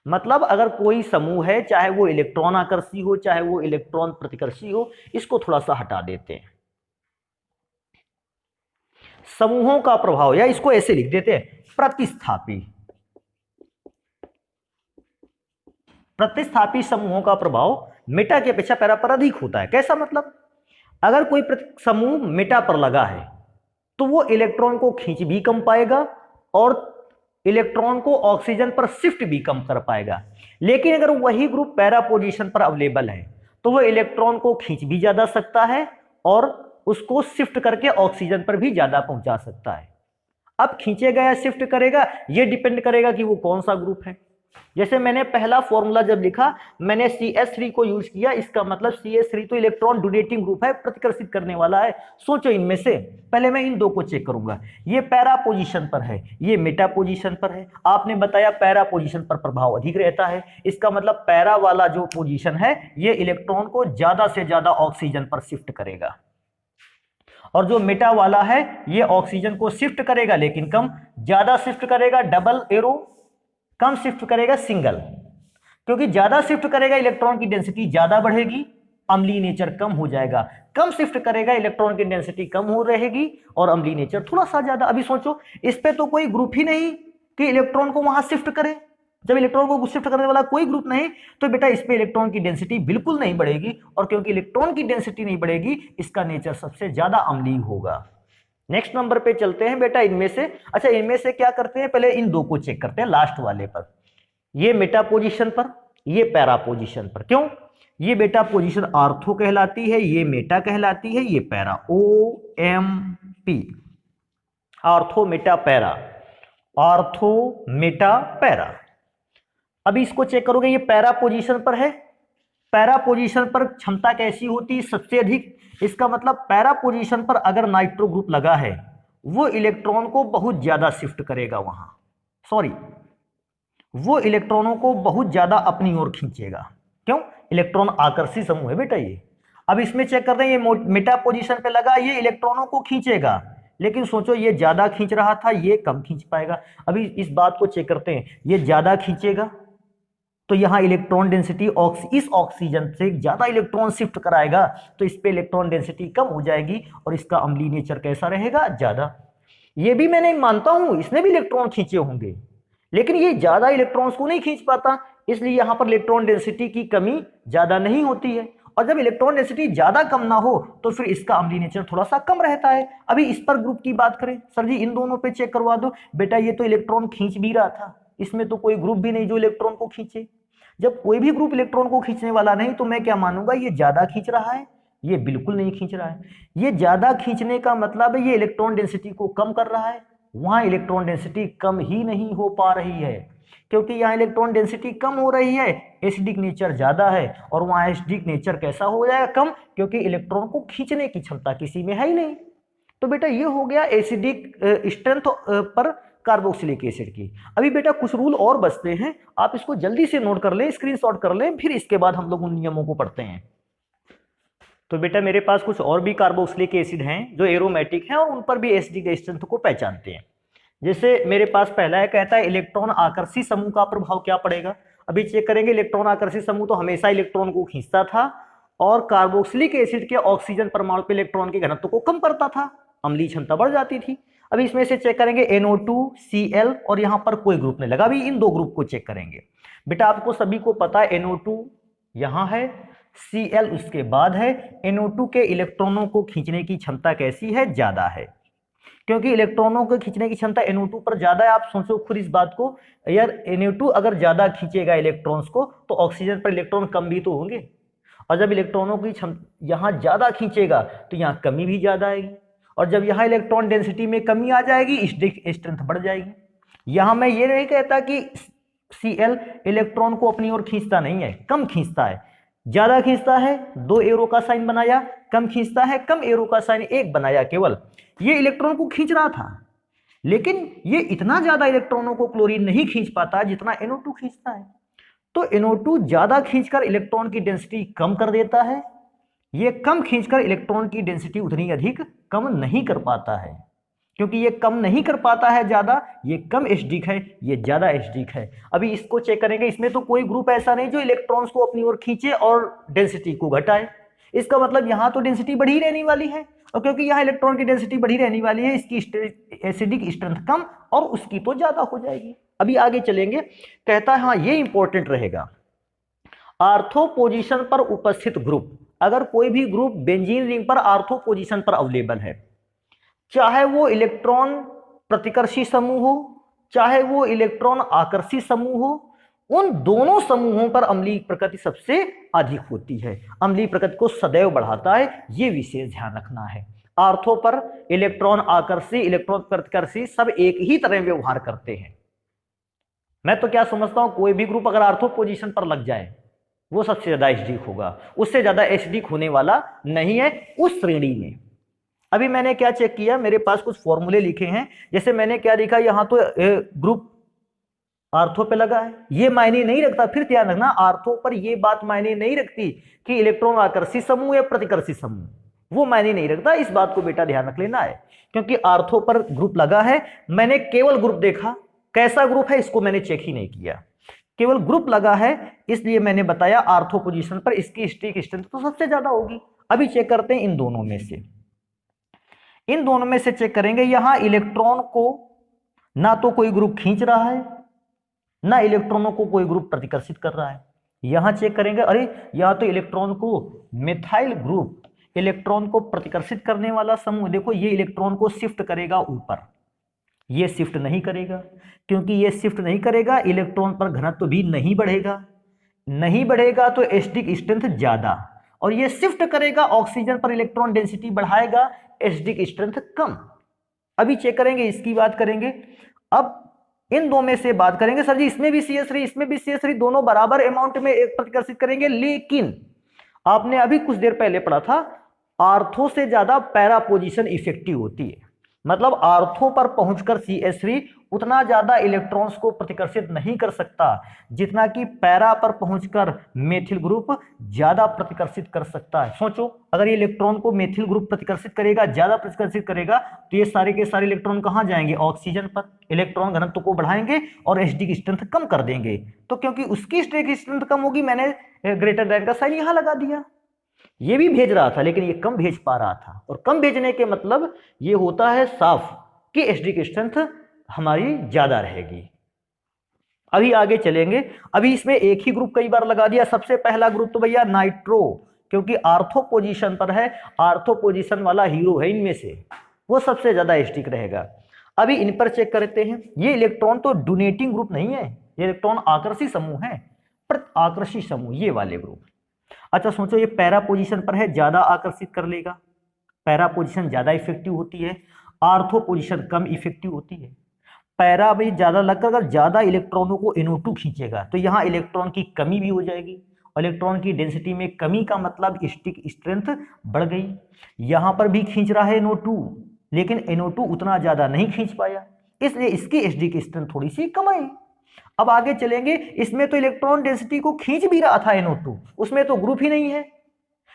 मतलब अगर कोई समूह है, चाहे वो इलेक्ट्रॉन आकर्षी हो चाहे वो इलेक्ट्रॉन प्रतिकर्षी हो, इसको थोड़ा सा हटा देते हैं, समूहों का प्रभाव, या इसको ऐसे लिख देते हैं प्रतिस्थापी समूहों का प्रभाव मेटा की अपेक्षा पैरा पर अधिक होता है। कैसा मतलब, अगर कोई समूह मेटा पर लगा है तो वो इलेक्ट्रॉन को खींच भी कम पाएगा और इलेक्ट्रॉन को ऑक्सीजन पर शिफ्ट भी कम कर पाएगा। लेकिन अगर वही ग्रुप पैरा पोजीशन पर अवेलेबल है तो वो इलेक्ट्रॉन को खींच भी ज्यादा सकता है और उसको शिफ्ट करके ऑक्सीजन पर भी ज्यादा पहुंचा सकता है। अब खींचेगा या शिफ्ट करेगा ये डिपेंड करेगा कि वो कौन सा ग्रुप है। जैसे मैंने पहला फॉर्मूला जब लिखा मैंने CH3 को यूज किया, इसका मतलब CH3 तो इलेक्ट्रॉन डोनेटिंग ग्रुप है, प्रतिकर्षित करने वाला है। सोचो इनमें से, पहले मैं इन दो को चेक करूंगा, ये पैरा पोजीशन पर है, ये मेटा पोजीशन पर है। आपने बताया पैरा पोजीशन पर प्रभाव अधिक रहता है, इसका मतलब पैरा वाला जो पोजीशन है ये इलेक्ट्रॉन को ज्यादा से ज्यादा ऑक्सीजन पर शिफ्ट करेगा, और जो मेटा वाला है ये ऑक्सीजन को शिफ्ट करेगा लेकिन कम, ज्यादा शिफ्ट करेगा डबल एरो, कम शिफ्ट करेगा सिंगल। क्योंकि ज्यादा शिफ्ट करेगा इलेक्ट्रॉन की डेंसिटी ज्यादा बढ़ेगी, अम्लीय नेचर कम हो जाएगा, कम शिफ्ट करेगा इलेक्ट्रॉन की डेंसिटी कम हो रहेगी और अम्लीय नेचर थोड़ा सा ज्यादा। अभी सोचो इस पे तो कोई ग्रुप ही नहीं कि इलेक्ट्रॉन को वहां शिफ्ट करे, जब इलेक्ट्रॉन को शिफ्ट करने वाला कोई ग्रुप नहीं तो बेटा इस पे इलेक्ट्रॉन की डेंसिटी बिल्कुल नहीं बढ़ेगी, और क्योंकि इलेक्ट्रॉन की डेंसिटी नहीं बढ़ेगी इसका नेचर सबसे ज्यादा अम्लीय होगा। नेक्स्ट नंबर पे चलते हैं बेटा, इनमें से, अच्छा इनमें से क्या करते हैं, पहले इन दो को चेक करते हैं, लास्ट वाले पर, ये मेटा पोजीशन पर, ये पैरा पोजीशन पर। क्यों, ये बेटा पोजीशन आर्थो कहलाती है, ये मेटा कहलाती है, ये para OMP। Ortho Meta para, ortho Meta para. अभी इसको चेक करोगे, ये पैरा पोजीशन पर है। पैरा पोजीशन पर क्षमता कैसी होती है? सबसे अधिक। इसका मतलब पैरा पोजीशन पर अगर नाइट्रो ग्रुप लगा है वो इलेक्ट्रॉन को बहुत ज्यादा शिफ्ट करेगा वहां, सॉरी, वो इलेक्ट्रॉनों को बहुत ज्यादा अपनी ओर खींचेगा। क्यों? इलेक्ट्रॉन आकर्षी समूह है बेटा ये। अब इसमें चेक कर रहे हैं, ये मेटा पोजीशन पे लगा, ये इलेक्ट्रॉनों को खींचेगा, लेकिन सोचो ये ज्यादा खींच रहा था, ये कम खींच पाएगा। अभी इस बात को चेक करते हैं, ये ज्यादा खींचेगा तो यहाँ इलेक्ट्रॉन डेंसिटी इस ऑक्सीजन से ज्यादा इलेक्ट्रॉन शिफ्ट कराएगा, तो इस पे इलेक्ट्रॉन डेंसिटी कम हो जाएगी और इसका अम्लीय नेचर कैसा रहेगा? ज्यादा। ये भी मैंने मानता हूं इसने भी इलेक्ट्रॉन खींचे होंगे, लेकिन ये ज्यादा इलेक्ट्रॉन्स को नहीं खींच पाता, इसलिए यहां पर इलेक्ट्रॉन डेंसिटी की कमी ज्यादा नहीं होती है। और जब इलेक्ट्रॉन डेंसिटी ज्यादा कम ना हो तो फिर इसका अम्लीय नेचर थोड़ा सा कम रहता है। अभी इस पर ग्रुप की बात करें, सर जी इन दोनों पे चेक करवा दो। बेटा ये तो इलेक्ट्रॉन खींच भी रहा था, इसमें तो कोई ग्रुप भी नहीं जो इलेक्ट्रॉन को खींचे। जब कोई भी ग्रुप इलेक्ट्रॉन को खींचने वाला नहीं तो मैं क्या मानूंगा? ये ज्यादा खींच रहा है। ये बिल्कुल नहीं खींच रहा है। ये ज्यादा खींचने का मतलब है ये इलेक्ट्रॉन डेंसिटी को कम कर रहा है। वहां इलेक्ट्रॉन डेंसिटी कम ही नहीं हो पा रही है, क्योंकि यहाँ इलेक्ट्रॉन डेंसिटी कम हो रही है, एसिडिक नेचर ज्यादा है, और वहां एसिडिक नेचर कैसा हो जाएगा? कम, क्योंकि इलेक्ट्रॉन को खींचने की क्षमता किसी में है ही नहीं। तो बेटा ये हो गया एसिडिक स्ट्रेंथ पर कार्बोक्सिलिक एसिड की। अभी बेटा कुछ रूल और बचते हैं, आप इसको जल्दी से नोट कर लें, स्क्रीनशॉट कर लें, फिर इसके बाद हम लोग उन नियमों को पढ़ते हैं। तो बेटा मेरे पास कुछ और भी कार्बोक्सिलिक एसिड हैं जो एरोमेटिक हैं और उन पर भी एसिडिक स्ट्रेंथ को पहचानते हैं। जैसे मेरे पास पहला है, कहता है इलेक्ट्रॉन आकर्षी समूह का प्रभाव क्या पड़ेगा। अभी चेक करेंगे, इलेक्ट्रॉन आकर्षी समूह तो हमेशा इलेक्ट्रॉन को खींचता था और कार्बोक्सिलिक एसिड के ऑक्सीजन परमाणु पे इलेक्ट्रॉन के घनत्व को कम करता था, अम्लीय क्षमता बढ़ जाती थी। अभी इसमें से चेक करेंगे NO2 Cl और यहाँ पर कोई ग्रुप नहीं लगा। अभी इन दो ग्रुप को चेक करेंगे। बेटा आपको सभी को पता है NO2 यहाँ है, Cl उसके बाद है। NO2 के इलेक्ट्रॉनों को खींचने की क्षमता कैसी है? ज्यादा है, क्योंकि इलेक्ट्रॉनों को खींचने की क्षमता NO2 पर ज्यादा है। आप सोचो खुद इस बात को यार, NO2 अगर ज्यादा खींचेगा इलेक्ट्रॉन्स को तो ऑक्सीजन पर इलेक्ट्रॉन कम भी तो होंगे, और जब इलेक्ट्रॉनों की क्षमता यहाँ ज्यादा खींचेगा तो यहाँ कमी भी ज्यादा आएगी, और जब यहाँ इलेक्ट्रॉन डेंसिटी में कमी आ जाएगी स्ट्रेंथ बढ़ जाएगी। यहाँ मैं ये नहीं कहता कि Cl इलेक्ट्रॉन को अपनी ओर खींचता नहीं है, कम खींचता है। ज्यादा खींचता है 2 एरो का साइन बनाया, कम खींचता है कम एरो का साइन 1 बनाया। केवल ये इलेक्ट्रॉन को खींच रहा था, लेकिन ये इतना ज्यादा इलेक्ट्रॉनों को क्लोरीन नहीं खींच पाता जितना NO2 खींचता है। तो NO2 ज्यादा खींचकर इलेक्ट्रॉन की डेंसिटी कम कर देता है, ये कम खींचकर इलेक्ट्रॉन की डेंसिटी उतनी अधिक कम नहीं कर पाता है। क्योंकि ये कम नहीं कर पाता है ज्यादा, ये कम एसिडिक है, ये ज्यादा एसिडिक है। अभी इसको चेक करेंगे, इसमें तो कोई ग्रुप ऐसा नहीं जो इलेक्ट्रॉन्स को अपनी ओर खींचे और डेंसिटी को घटाए। इसका मतलब यहाँ तो डेंसिटी बढ़ी रहने वाली है, और क्योंकि यहाँ इलेक्ट्रॉन की डेंसिटी बढ़ी रहने वाली है, इसकी एसिडिक स्ट्रेंथ कम और उसकी तो ज्यादा हो जाएगी। अभी आगे चलेंगे, कहता है हाँ ये इंपॉर्टेंट रहेगा, आर्थो पोजीशन पर उपस्थित ग्रुप, अगर कोई भी ग्रुप बेंजीन रिंग पर आर्थो पोजीशन पर अवेलेबल है, चाहे वो इलेक्ट्रॉन प्रतिकर्षी समूह हो चाहे वो इलेक्ट्रॉन आकर्षी समूह हो, उन दोनों समूहों पर अम्लीय प्रकृति सबसे अधिक होती है। अम्लीय प्रकृति को सदैव बढ़ाता है, ये विशेष ध्यान रखना है। आर्थो पर इलेक्ट्रॉन आकर्षी इलेक्ट्रॉन प्रतिकर्षी सब एक ही तरह व्यवहार करते हैं। मैं तो क्या समझता हूं, कोई भी ग्रुप अगर आर्थो पोजीशन पर लग जाए वो सबसे ज्यादा एसिडिक होगा, उससे ज्यादा एसिडिक होने वाला नहीं है उस श्रेणी में। अभी मैंने क्या चेक किया, मेरे पास कुछ फॉर्मूले लिखे हैं। जैसे मैंने क्या देखा, यहाँ तो ग्रुप आर्थो पे लगा है, ये मायने नहीं रखता, फिर ध्यान रखना आर्थो पर ये बात मायने नहीं रखती कि इलेक्ट्रॉन आकर्षी समूह या प्रतिकर्षी समूह, वो मायने नहीं रखता। इस बात को बेटा ध्यान रख लेना है, क्योंकि आर्थो पर ग्रुप लगा है। मैंने केवल ग्रुप देखा, कैसा ग्रुप है इसको मैंने चेक ही नहीं किया, केवल ग्रुप लगा है, इसलिए मैंने बताया आर्थो पोजीशन पर इसकी स्टिक स्ट्रेंथ तो सबसे ज्यादा होगी। अभी चेक करते हैं इन दोनों में से, इन दोनों में से चेक करेंगे। यहां इलेक्ट्रॉन को ना तो कोई ग्रुप खींच रहा है, ना इलेक्ट्रॉनों को कोई ग्रुप प्रतिकर्षित कर रहा है। यहां चेक करेंगे, अरे यहां तो इलेक्ट्रॉन को मिथाइल ग्रुप इलेक्ट्रॉन को प्रतिकर्षित करने वाला समूह, देखो ये इलेक्ट्रॉन को शिफ्ट करेगा ऊपर, ये शिफ्ट नहीं करेगा, क्योंकि ये शिफ्ट नहीं करेगा इलेक्ट्रॉन पर घनत्व भी नहीं बढ़ेगा, नहीं बढ़ेगा तो एसिडिक स्ट्रेंथ ज्यादा, और ये शिफ्ट करेगा ऑक्सीजन पर इलेक्ट्रॉन डेंसिटी बढ़ाएगा, एसिडिक स्ट्रेंथ कम। अभी चेक करेंगे, इसकी बात करेंगे। अब इन दो में से बात करेंगे, सर जी इसमें भी CH3 इसमें भी CH3, दोनों बराबर अमाउंट में एक प्रतिकर्षित करेंगे, लेकिन आपने अभी कुछ देर पहले पढ़ा था आर्थो से ज्यादा पैरा पोजीशन इफेक्टिव होती है। मतलब आर्थो पर पहुंचकर CH3 उतना ज्यादा इलेक्ट्रॉन्स को प्रतिकर्षित नहीं कर सकता जितना कि पैरा पर पहुंचकर मेथिल ग्रुप ज्यादा प्रतिकर्षित कर सकता है। सोचो, अगर ये इलेक्ट्रॉन को मेथिल ग्रुप प्रतिकर्षित करेगा, ज्यादा प्रतिकर्षित करेगा, तो ये सारे के सारे इलेक्ट्रॉन कहां जाएंगे? ऑक्सीजन पर। इलेक्ट्रॉन घनत्व को बढ़ाएंगे और एचडी की स्ट्रेंथ कम कर देंगे। तो क्योंकि उसकी स्ट्रेंथ कम होगी, मैंने ग्रेटर देन का साइन यहां लगा दिया। ये भी भेज रहा था लेकिन ये कम भेज पा रहा था, और कम भेजने के मतलब ये होता है साफ कि एचडी की स्ट्रेंथ हमारी ज्यादा रहेगी। अभी आगे चलेंगे। अभी इसमें एक ही ग्रुप कई बार लगा दिया। सबसे पहला ग्रुप तो भैया नाइट्रो, क्योंकि आर्थो पोजीशन पर है, आर्थो पोजीशन वाला हीरो है इनमें से, वो सबसे ज्यादा एस्टिक रहेगा। अभी इन पर चेक करते हैं। ये इलेक्ट्रॉन तो डोनेटिंग ग्रुप नहीं है, ये इलेक्ट्रॉन आकर्षी समूह है, पर आकर्षी समूह ये वाले ग्रुप। अच्छा सोचो, ये पैरा पोजीशन पर है, ज्यादा आकर्षित कर लेगा, पैरा पोजीशन ज्यादा इफेक्टिव होती है, आर्थो पोजीशन कम इफेक्टिव होती है। पैरा भी ज्यादा लगकर अगर ज्यादा इलेक्ट्रॉनों को NO2 खींचेगा तो यहाँ इलेक्ट्रॉन की कमी भी हो जाएगी। इलेक्ट्रॉन की डेंसिटी में कमी का मतलब स्टिक स्ट्रेंथ बढ़ गई। यहां पर भी खींच रहा है NO2, लेकिन NO2 उतना ज्यादा नहीं खींच पाया, इसलिए इसकी एचडी की स्ट्रेंथ थोड़ी सी कम आई। अब आगे चलेंगे। इसमें तो इलेक्ट्रॉन डेंसिटी को खींच भी रहा था NO2, उसमें तो ग्रुप ही नहीं है,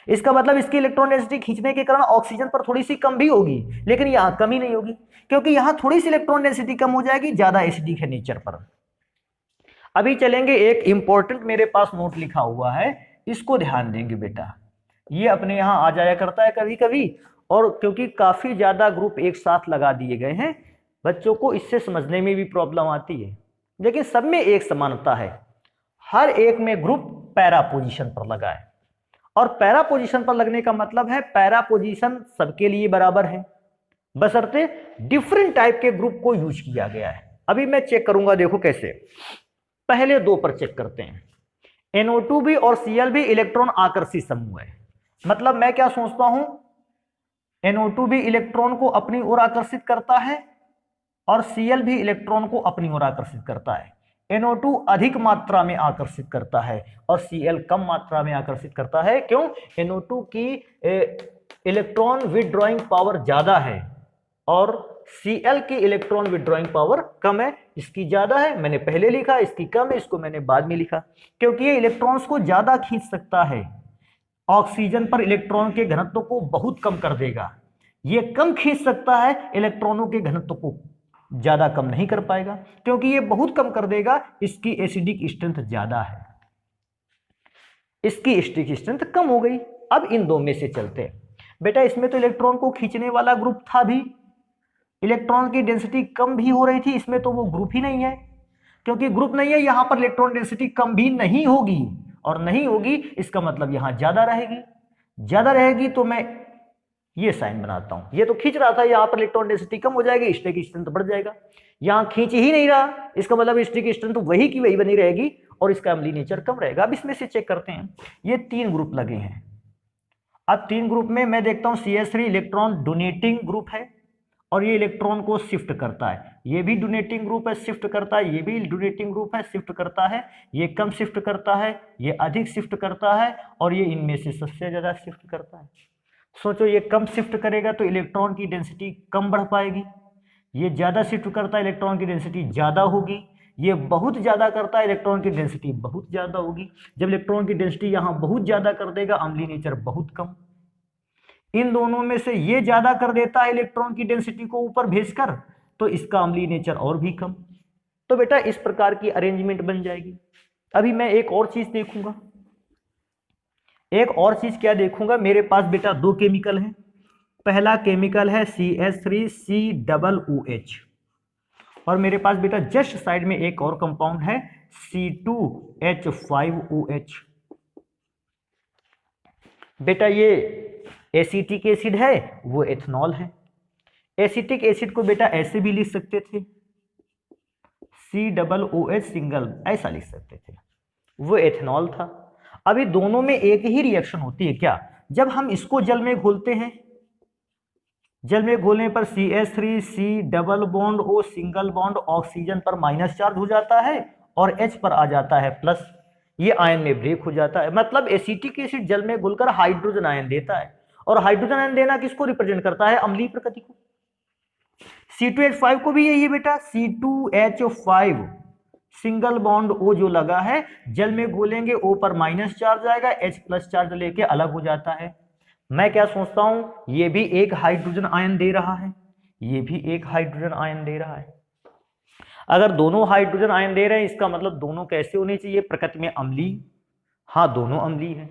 इसका मतलब इसकी इलेक्ट्रॉन डेंसिटी खींचने के कारण ऑक्सीजन पर थोड़ी सी कम भी होगी, लेकिन यहां कमी नहीं होगी, क्योंकि यहां थोड़ी सी इलेक्ट्रॉन डेंसिटी कम हो जाएगी ज्यादा एसिडिक है नेचर पर। अभी चलेंगे, एक इंपॉर्टेंट मेरे पास नोट लिखा हुआ है, इसको ध्यान देंगे बेटा, ये अपने यहां आ जाया करता है कभी कभी, और क्योंकि काफी ज्यादा ग्रुप एक साथ लगा दिए गए हैं, बच्चों को इससे समझने में भी प्रॉब्लम आती है, लेकिन सब में एक समानता है, हर एक में ग्रुप पैरा पोजीशन पर लगा है। और पैरा पोजीशन पर लगने का मतलब है पैरा पोजीशन सबके लिए बराबर है, बशर्ते डिफरेंट टाइप के ग्रुप को यूज किया गया है। अभी मैं चेक करूंगा, देखो कैसे। पहले दो पर चेक करते हैं। NO2 भी और Cl भी इलेक्ट्रॉन आकर्षी समूह है। मतलब मैं क्या सोचता हूं, NO2 भी इलेक्ट्रॉन को अपनी ओर आकर्षित करता है और Cl भी इलेक्ट्रॉन को अपनी ओर आकर्षित करता है। NO2 अधिक मात्रा में आकर्षित करता है और Cl कम मात्रा में आकर्षित करता है। क्यों? NO2 की इलेक्ट्रॉन विथड्रॉइंग पावर ज्यादा है और Cl की इलेक्ट्रॉन विथड्रॉइंग पावर कम है। इसकी ज्यादा है मैंने पहले लिखा, इसकी कम है इसको मैंने बाद में लिखा, क्योंकि ये इलेक्ट्रॉन्स को ज्यादा खींच सकता है, ऑक्सीजन पर इलेक्ट्रॉन के घनत्व को बहुत कम कर देगा। ये कम खींच सकता है, इलेक्ट्रॉनों के घनत्व को ज्यादा कम नहीं कर पाएगा, क्योंकि ये बहुत कम कर देगा, इसकी एसिडिक स्ट्रेंथ ज्यादा है, इसकी एसिडिक स्ट्रेंथ कम हो गई। अब इन दो में से चलते हैं बेटा। इसमें तो इलेक्ट्रॉन को खींचने वाला ग्रुप था भी, इलेक्ट्रॉन की डेंसिटी कम भी हो रही थी, इसमें तो वो ग्रुप ही नहीं है, क्योंकि ग्रुप नहीं है यहां पर इलेक्ट्रॉन डेंसिटी कम भी नहीं होगी, और नहीं होगी इसका मतलब यहां ज्यादा रहेगी। ज्यादा रहेगी तो मैं ये साइन बनाता हूं, ये तो खींच रहा था, यहां पर इलेक्ट्रॉन डेंसिटी कम हो जाएगी, स्टिक स्ट्रेंथ बढ़ जाएगा। यहां खींच ही नहीं रहा, इसका मतलब स्टिक स्ट्रेंथ वही की वही बनी रहेगी और इसका अम्लीय नेचर कम रहेगा। अब इसमें से चेक करते हैं, ये तीन ग्रुप लगे हैं। अब तीन ग्रुप में मैं देखता हूं CH3 इलेक्ट्रॉन डोनेटिंग ग्रुप है और ये इलेक्ट्रॉन को शिफ्ट करता है, ये भी डोनेटिंग ग्रुप है शिफ्ट करता है, ये भी डोनेटिंग ग्रुप है शिफ्ट करता है, ये कम शिफ्ट करता है, ये अधिक शिफ्ट करता है, और ये इनमें से सबसे ज्यादा शिफ्ट करता है। सोचो, ये कम शिफ्ट करेगा तो इलेक्ट्रॉन की डेंसिटी कम बढ़ पाएगी, ये ज्यादा शिफ्ट करता है इलेक्ट्रॉन की डेंसिटी ज्यादा होगी, ये बहुत ज्यादा करता है इलेक्ट्रॉन की डेंसिटी बहुत ज्यादा होगी। जब इलेक्ट्रॉन की डेंसिटी यहां बहुत ज्यादा कर देगा, अम्लीय नेचर बहुत कम। इन दोनों में से ये ज्यादा कर देता है इलेक्ट्रॉन की डेंसिटी को ऊपर भेजकर, तो इसका अम्लीय नेचर और भी कम। तो बेटा इस प्रकार की अरेंजमेंट बन जाएगी। अभी मैं एक और चीज देखूंगा, एक और चीज क्या देखूंगा, मेरे पास बेटा दो केमिकल हैं। पहला केमिकल है CH3COOH और मेरे पास बेटा जस्ट साइड में एक और कंपाउंड है C2H5OH। बेटा ये एसिटिक एसिड है, वो एथनॉल है। एसिटिक एसिड को बेटा ऐसे भी लिख सकते थे, COOH सिंगल, ऐसा लिख सकते थे, वो एथनॉल था। अभी दोनों में एक ही रिएक्शन होती है क्या? जब हम इसको जल में घोलते हैं जल में घोलने पर CH3 C double bond O single bond oxygen पर माइनस चार्ज हो जाता है और H पर आ जाता है प्लस, ये आयन में ब्रेक हो जाता है। मतलब एसिटिक एसिड जल में घुलकर हाइड्रोजन आयन देता है, और हाइड्रोजन आयन देना किसको रिप्रेजेंट करता है? अम्लीय प्रकृति को। C2H5 को भी यही है बेटा, C2H5 सिंगल बॉन्ड O जो लगा है, जल में घोलेंगे O पर माइनस चार्ज आएगा, H प्लस चार्ज लेके अलग हो जाता है। मैं क्या सोचता हूं, ये भी एक हाइड्रोजन आयन दे रहा है, ये भी एक हाइड्रोजन आयन दे रहा है। अगर दोनों हाइड्रोजन आयन दे रहे हैं, इसका मतलब दोनों कैसे होने चाहिए? प्रकृति में अम्लीय। हाँ, दोनों अम्लीय है।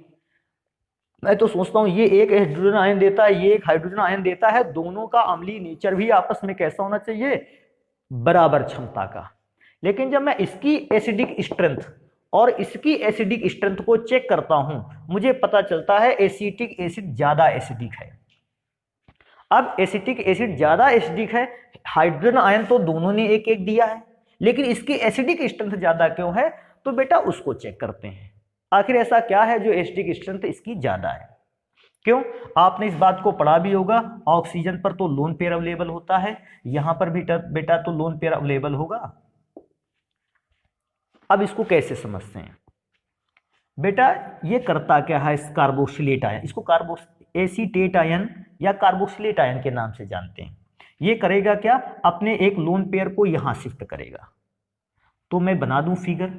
मैं तो सोचता हूं ये एक हाइड्रोजन आयन देता है, ये एक हाइड्रोजन आयन देता है, दोनों का अम्लीय नेचर भी आपस में कैसा होना चाहिए? बराबर क्षमता का। लेकिन जब मैं इसकी एसिडिक स्ट्रेंथ और इसकी एसिडिक स्ट्रेंथ को चेक करता हूं, मुझे पता चलता है एसिटिक एसिड ज्यादा एसिडिक है। अब एसिटिक एसिड ज्यादा एसिडिक है, हाइड्रोजन आयन तो दोनों ने एक एक दिया है, लेकिन इसकी एसिडिक स्ट्रेंथ ज्यादा क्यों है? तो बेटा उसको चेक करते हैं, आखिर ऐसा क्या है जो एसिडिक स्ट्रेंथ इसकी ज्यादा है। क्यों? आपने इस बात को पढ़ा भी होगा, ऑक्सीजन पर तो लोन पेयर अवेलेबल होता है, यहां पर भी बेटा तो लोन पेयर अवेलेबल होगा। अब इसको कैसे समझते हैं बेटा? ये करता क्या है? इस कार्बोक्सिलेट आयन, इसको एसीटेट आयन या कार्बोक्सिलेट आयन के नाम से जानते हैं। ये करेगा क्या? अपने एक लोन पेयर को यहां शिफ्ट करेगा। तो मैं बना दूं figure,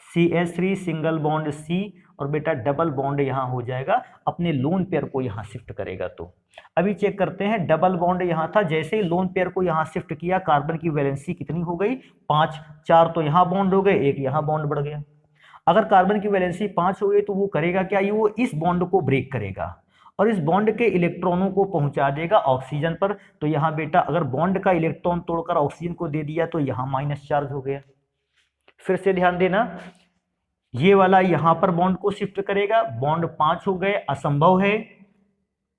CH3 single bond C और बेटा डबल बॉन्ड यहां हो जाएगा, अपने लोन पेयर को यहां शिफ्ट करेगा। तो अभी चेक करते हैं, डबल बॉन्ड यहां था, जैसे ही लोन पेयर को यहां शिफ्ट किया, कार्बन की वैलेंसी कितनी हो गई? 5, 4 तो यहां बॉन्ड हो गए, एक यहां बॉन्ड बढ़ गया। अगर कार्बन की वैलेंसी 5 हो गई तो वो करेगा क्या? ये वो इस बॉन्ड को ब्रेक करेगा और इस बॉन्ड के इलेक्ट्रॉनों को पहुंचा देगा ऑक्सीजन पर। तो यहां बेटा अगर बॉन्ड का इलेक्ट्रॉन तोड़कर ऑक्सीजन को दे दिया तो यहां माइनस चार्ज हो गया। फिर से ध्यान देना, ये वाला यहां पर बॉन्ड को शिफ्ट करेगा, बॉन्ड 5 हो गए, असंभव है।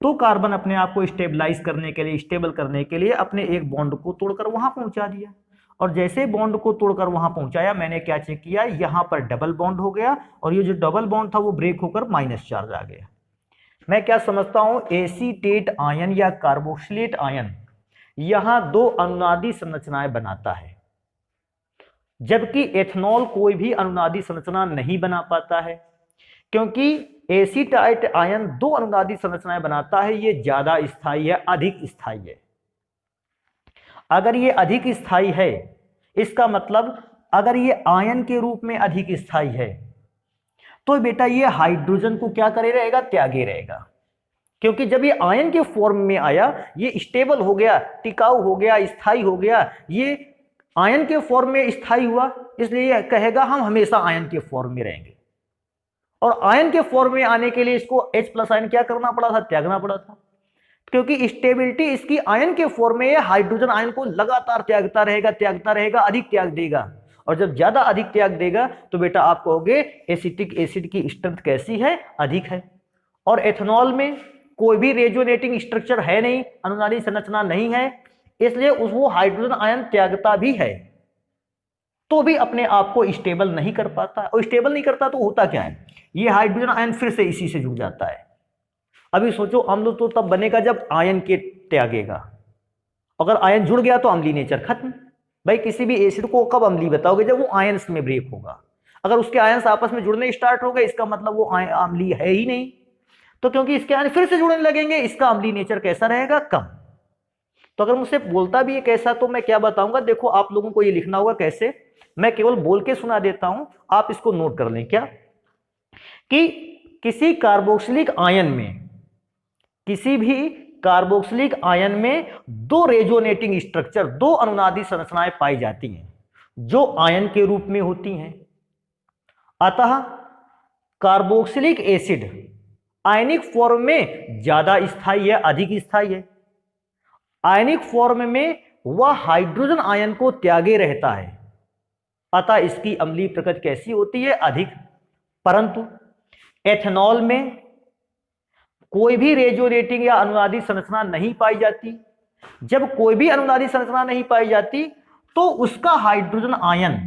तो कार्बन अपने आप को स्टेबलाइज करने के लिए, स्टेबल करने के लिए अपने एक बॉन्ड को तोड़कर वहां पहुंचा दिया, और जैसे बॉन्ड को तोड़कर वहां पहुंचाया, मैंने क्या चेक किया? यहां पर डबल बॉन्ड हो गया और ये जो डबल बॉन्ड था वो ब्रेक होकर माइनस चार्ज आ गया। मैं क्या समझता हूं? एसीटेट आयन या कार्बोक्सिलेट आयन यहां दो अनुनादी संरचनाएं बनाता है, जबकि एथेनॉल कोई भी अनुनादी संरचना नहीं बना पाता है, क्योंकि एसीटाइट आयन दो अनुनादी संरचनाएं बनाता है, ये ज्यादा स्थायी है, अधिक स्थायी है। अगर ये अधिक स्थायी है, इसका मतलब अगर ये आयन के रूप में अधिक स्थायी है, तो बेटा ये हाइड्रोजन को क्या करे रहेगा? त्यागे रहेगा। क्योंकि जब ये आयन के फॉर्म में आया, ये स्टेबल हो गया, टिकाऊ हो गया, स्थायी हो गया, ये आयन के फॉर्म में स्थायी हुआ, इसलिए ये कहेगा हम हमेशा आयन के फॉर्म में रहेंगे। और आयन के फॉर्म में आने के लिए इसको H प्लस आयन क्या करना पड़ा था? त्यागना पड़ा था, क्योंकि स्टेबिलिटी इसकी आयन के फॉर्म में हाइड्रोजन आयन को लगातार त्यागता रहेगा, अधिक त्याग देगा। और जब ज्यादा अधिक त्याग देगा तो बेटा आप कहोगे एसिटिक एसिड की स्ट्रेंथ कैसी है? अधिक है। और एथेनॉल में कोई भी रेजोनेटिंग स्ट्रक्चर है नहीं, अनुनादी संरचना नहीं है, इसलिए वो हाइड्रोजन आयन त्यागता भी है तो भी अपने आप को स्टेबल नहीं कर पाता। और स्टेबल नहीं करता तो होता क्या है? ये हाइड्रोजन आयन फिर से इसी से जुड़ जाता है। अभी सोचो, अम्ल तो तब बनेगा जब आयन के त्यागेगा, अगर आयन जुड़ गया तो अम्लीय नेचर खत्म। भाई किसी भी एसिड को कब अम्लीय बताओगे? जब वो आयंस में ब्रेक होगा। अगर उसके आयंस आपस में जुड़ने स्टार्ट हो गए, इसका मतलब वो अम्लीय है ही नहीं। तो क्योंकि इसके आयन फिर से जुड़ने लगेंगे, इसका अम्लीय नेचर कैसा रहेगा? कम। तो अगर मुझसे बोलता भी है कैसा, तो मैं क्या बताऊंगा? देखो आप लोगों को ये लिखना होगा कैसे, मैं केवल बोल के सुना देता हूं, आप इसको नोट कर लें। क्या कि किसी कार्बोक्सिलिक आयन में, किसी भी कार्बोक्सिलिक आयन में दो रेजोनेटिंग स्ट्रक्चर, दो अनुनादी संरचनाएं पाई जाती हैं जो आयन के रूप में होती हैं। अतः कार्बोक्सिलिक एसिड आयनिक फॉर्म में ज्यादा स्थायी है, अधिक स्थायी है। आयनिक फॉर्म में वह हाइड्रोजन आयन को त्यागे रहता है, अतः इसकी अम्लीय प्रकृति कैसी होती है? अधिक। परंतु एथेनॉल में कोई भी रेजोनेटिंग या अनुनादी संरचना नहीं पाई जाती। जब कोई भी अनुनादी संरचना नहीं पाई जाती तो उसका हाइड्रोजन आयन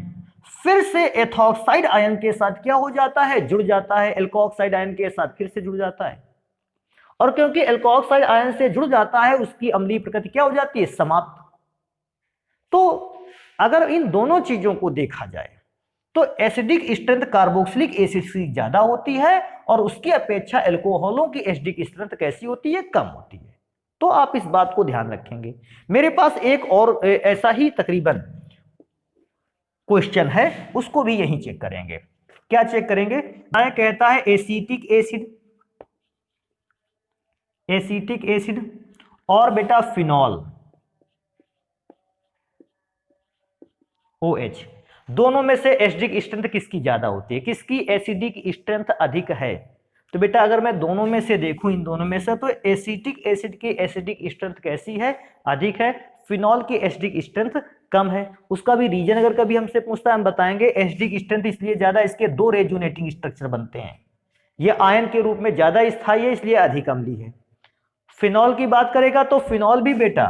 फिर से एथॉक्साइड आयन के साथ क्या हो जाता है? जुड़ जाता है, एल्कोऑक्साइड आयन के साथ फिर से जुड़ जाता है। और क्योंकि एल्कोऑक्साइड आयन से जुड़ जाता है उसकी अम्लीय प्रकृति क्या हो जाती है, समाप्त। तो अगर इन दोनों चीजों को देखा जाए तो एसिडिक स्ट्रेंथ कार्बोक्सिलिक एसिड से ज्यादा होती है और उसकी अपेक्षा अल्कोहलों की एसिडिक स्ट्रेंथ कैसी होती है, कम होती है। तो आप इस बात को ध्यान रखेंगे। मेरे पास एक और ऐसा ही तकरीबन क्वेश्चन है, उसको भी यहीं चेक करेंगे। क्या चेक करेंगे, मैं कहता है एसिटिक एसिड, एसिटिक एसिड और बेटा फिनॉल OH, दोनों में से एसिडिक स्ट्रेंथ किसकी ज्यादा होती है, किसकी एसिडिक स्ट्रेंथ अधिक है। तो बेटा अगर मैं दोनों में से देखूं, इन दोनों में से, तो एसिटिक एसिड की एसिडिक स्ट्रेंथ कैसी है, अधिक है। फिनॉल की एसिडिक स्ट्रेंथ कम है। उसका भी रीजन अगर कभी हमसे पूछता है हम बताएंगे एसिडिक स्ट्रेंथ इसलिए ज्यादा, इसके 2 रेजोनेटिंग स्ट्रक्चर बनते हैं, ये आयन के रूप में ज्यादा स्थायी है इसलिए अधिक अम्लीय है। फिनॉल की बात करेगा तो फिनॉल भी बेटा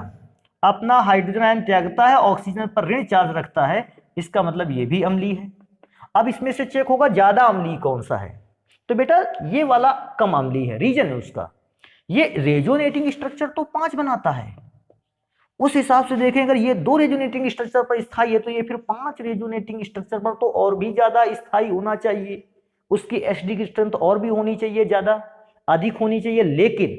अपना हाइड्रोजन आयन त्यागता है, ऑक्सीजन पर ऋण चार्ज रखता है, इसका मतलब ये भी अम्लीय है। अब इसमें से चेक होगा ज्यादा अम्लीय कौन सा है, तो बेटा ये वाला कम अम्लीय है। रीजन है उसका, ये रेजोनेटिंग स्ट्रक्चर तो 5 बनाता है, उस हिसाब से देखें अगर ये 2 रेजोनेटिंग स्ट्रक्चर पर स्थायी है तो ये फिर 5 रेजोनेटिंग स्ट्रक्चर पर तो और भी ज्यादा स्थायी होना चाहिए, उसकी एसिडिक स्ट्रेंथ और भी होनी चाहिए, ज्यादा अधिक होनी चाहिए। लेकिन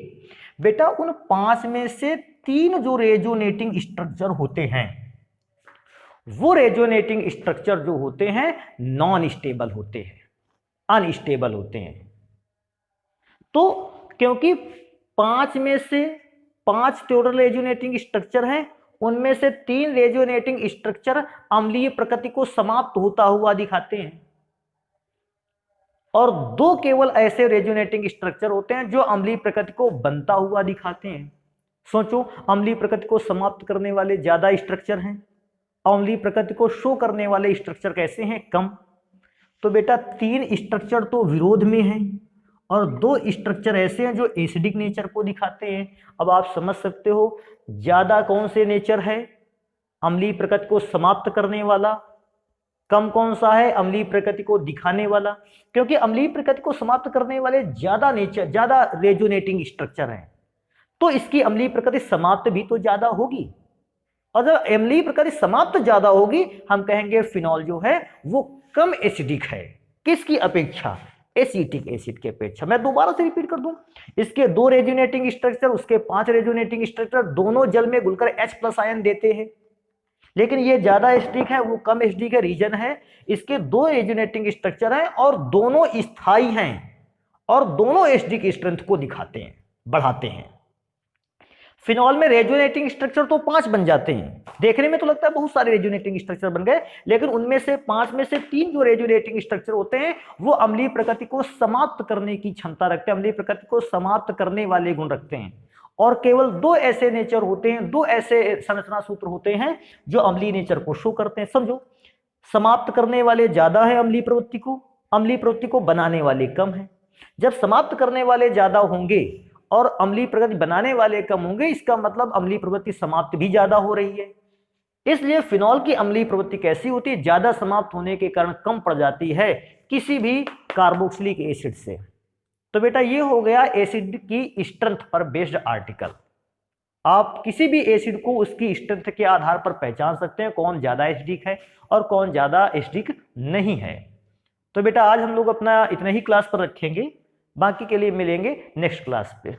बेटा उन 5 में से 3 जो रेजोनेटिंग स्ट्रक्चर होते हैं, वो रेजोनेटिंग स्ट्रक्चर जो होते हैं नॉन स्टेबल होते हैं, अनस्टेबल होते हैं। तो क्योंकि 5 में से 5 टोटल रेजोनेटिंग स्ट्रक्चर हैं, उनमें से 3 रेजोनेटिंग स्ट्रक्चर अम्लीय प्रकृति को समाप्त होता हुआ दिखाते हैं और 2 केवल ऐसे रेजोनेटिंग स्ट्रक्चर होते हैं जो अम्लीय प्रकृति को बनता हुआ दिखाते हैं। सोचो, अम्लीय प्रकृति को समाप्त करने वाले ज्यादा स्ट्रक्चर हैं, अम्लीय प्रकृति को शो करने वाले स्ट्रक्चर कैसे हैं, कम। तो बेटा 3 स्ट्रक्चर तो विरोध में हैं और 2 स्ट्रक्चर ऐसे हैं जो एसिडिक नेचर को दिखाते हैं। अब आप समझ सकते हो ज्यादा कौन से नेचर है, अम्लीय प्रकृति को समाप्त करने वाला, कम कौन सा है, अम्लीय प्रकृति को दिखाने वाला। क्योंकि अम्लीय प्रकृति को समाप्त करने वाले ज्यादा नेचर, ज्यादा रेजोनेटिंग स्ट्रक्चर हैं, तो इसकी अम्लीय प्रकृति समाप्त भी तो ज्यादा होगी, और जब अम्लीय प्रकृति समाप्त ज्यादा होगी हम कहेंगे फिनॉल जो है वो कम एसिडिक है, किसकी अपेक्षा, एसिटिक एसिड की अपेक्षा। मैं दोबारा से रिपीट कर दूं, इसके 2 रेजोनेटिंग स्ट्रक्चर, उसके 5 रेजोनेटिंग स्ट्रक्चर, दोनों जल में घुलकर H+ आयन देते हैं, लेकिन ये ज्यादा एसिडिक है, वो कम एसिडिक है। रीजन है इसके 2 रेजोनेटिंग स्ट्रक्चर हैं और दोनों स्थायी हैं और दोनों एसिडिक स्ट्रेंथ को दिखाते हैं, बढ़ाते हैं। फिनॉल में रेजोनेटिंग स्ट्रक्चर तो 5 बन जाते हैं, देखने में तो लगता है बहुत सारे रेजोनेटिंग स्ट्रक्चर बन गए, लेकिन उनमें से 5 में से 3 जो रेजोनेटिंग स्ट्रक्चर होते हैं वो अम्लीय प्रकृति को समाप्त करने की क्षमता रखते हैं, अम्लीय प्रकृति को समाप्त करने वाले गुण रखते हैं। और केवल 2 ऐसे नेचर होते हैं, 2 ऐसे संरचना सूत्र होते हैं जो अम्लीय नेचर को शो करते हैं। समझो, समाप्त करने वाले ज्यादा है अम्लीय प्रवृत्ति को बनाने वाले कम है। जब समाप्त करने वाले ज्यादा होंगे और अम्लीय प्रकृति बनाने वाले कम होंगे, इसका मतलब अम्लीय प्रवृत्ति समाप्त भी ज्यादा हो रही है। इसलिए फिनॉल की अम्लीय प्रवृत्ति कैसी होती है, ज्यादा समाप्त होने के कारण कम पड़ जाती है किसी भी कार्बोक्सिलिक एसिड से। तो बेटा ये हो गया एसिड की स्ट्रेंथ पर बेस्ड आर्टिकल। आप किसी भी एसिड को उसकी स्ट्रेंथ के आधार पर पहचान सकते हैं कौन ज्यादा एसिडिक है और कौन ज्यादा एसिडिक नहीं है। तो बेटा आज हम लोग अपना इतना ही क्लास पर रखेंगे, बाकी के लिए मिलेंगे नेक्स्ट क्लास पे।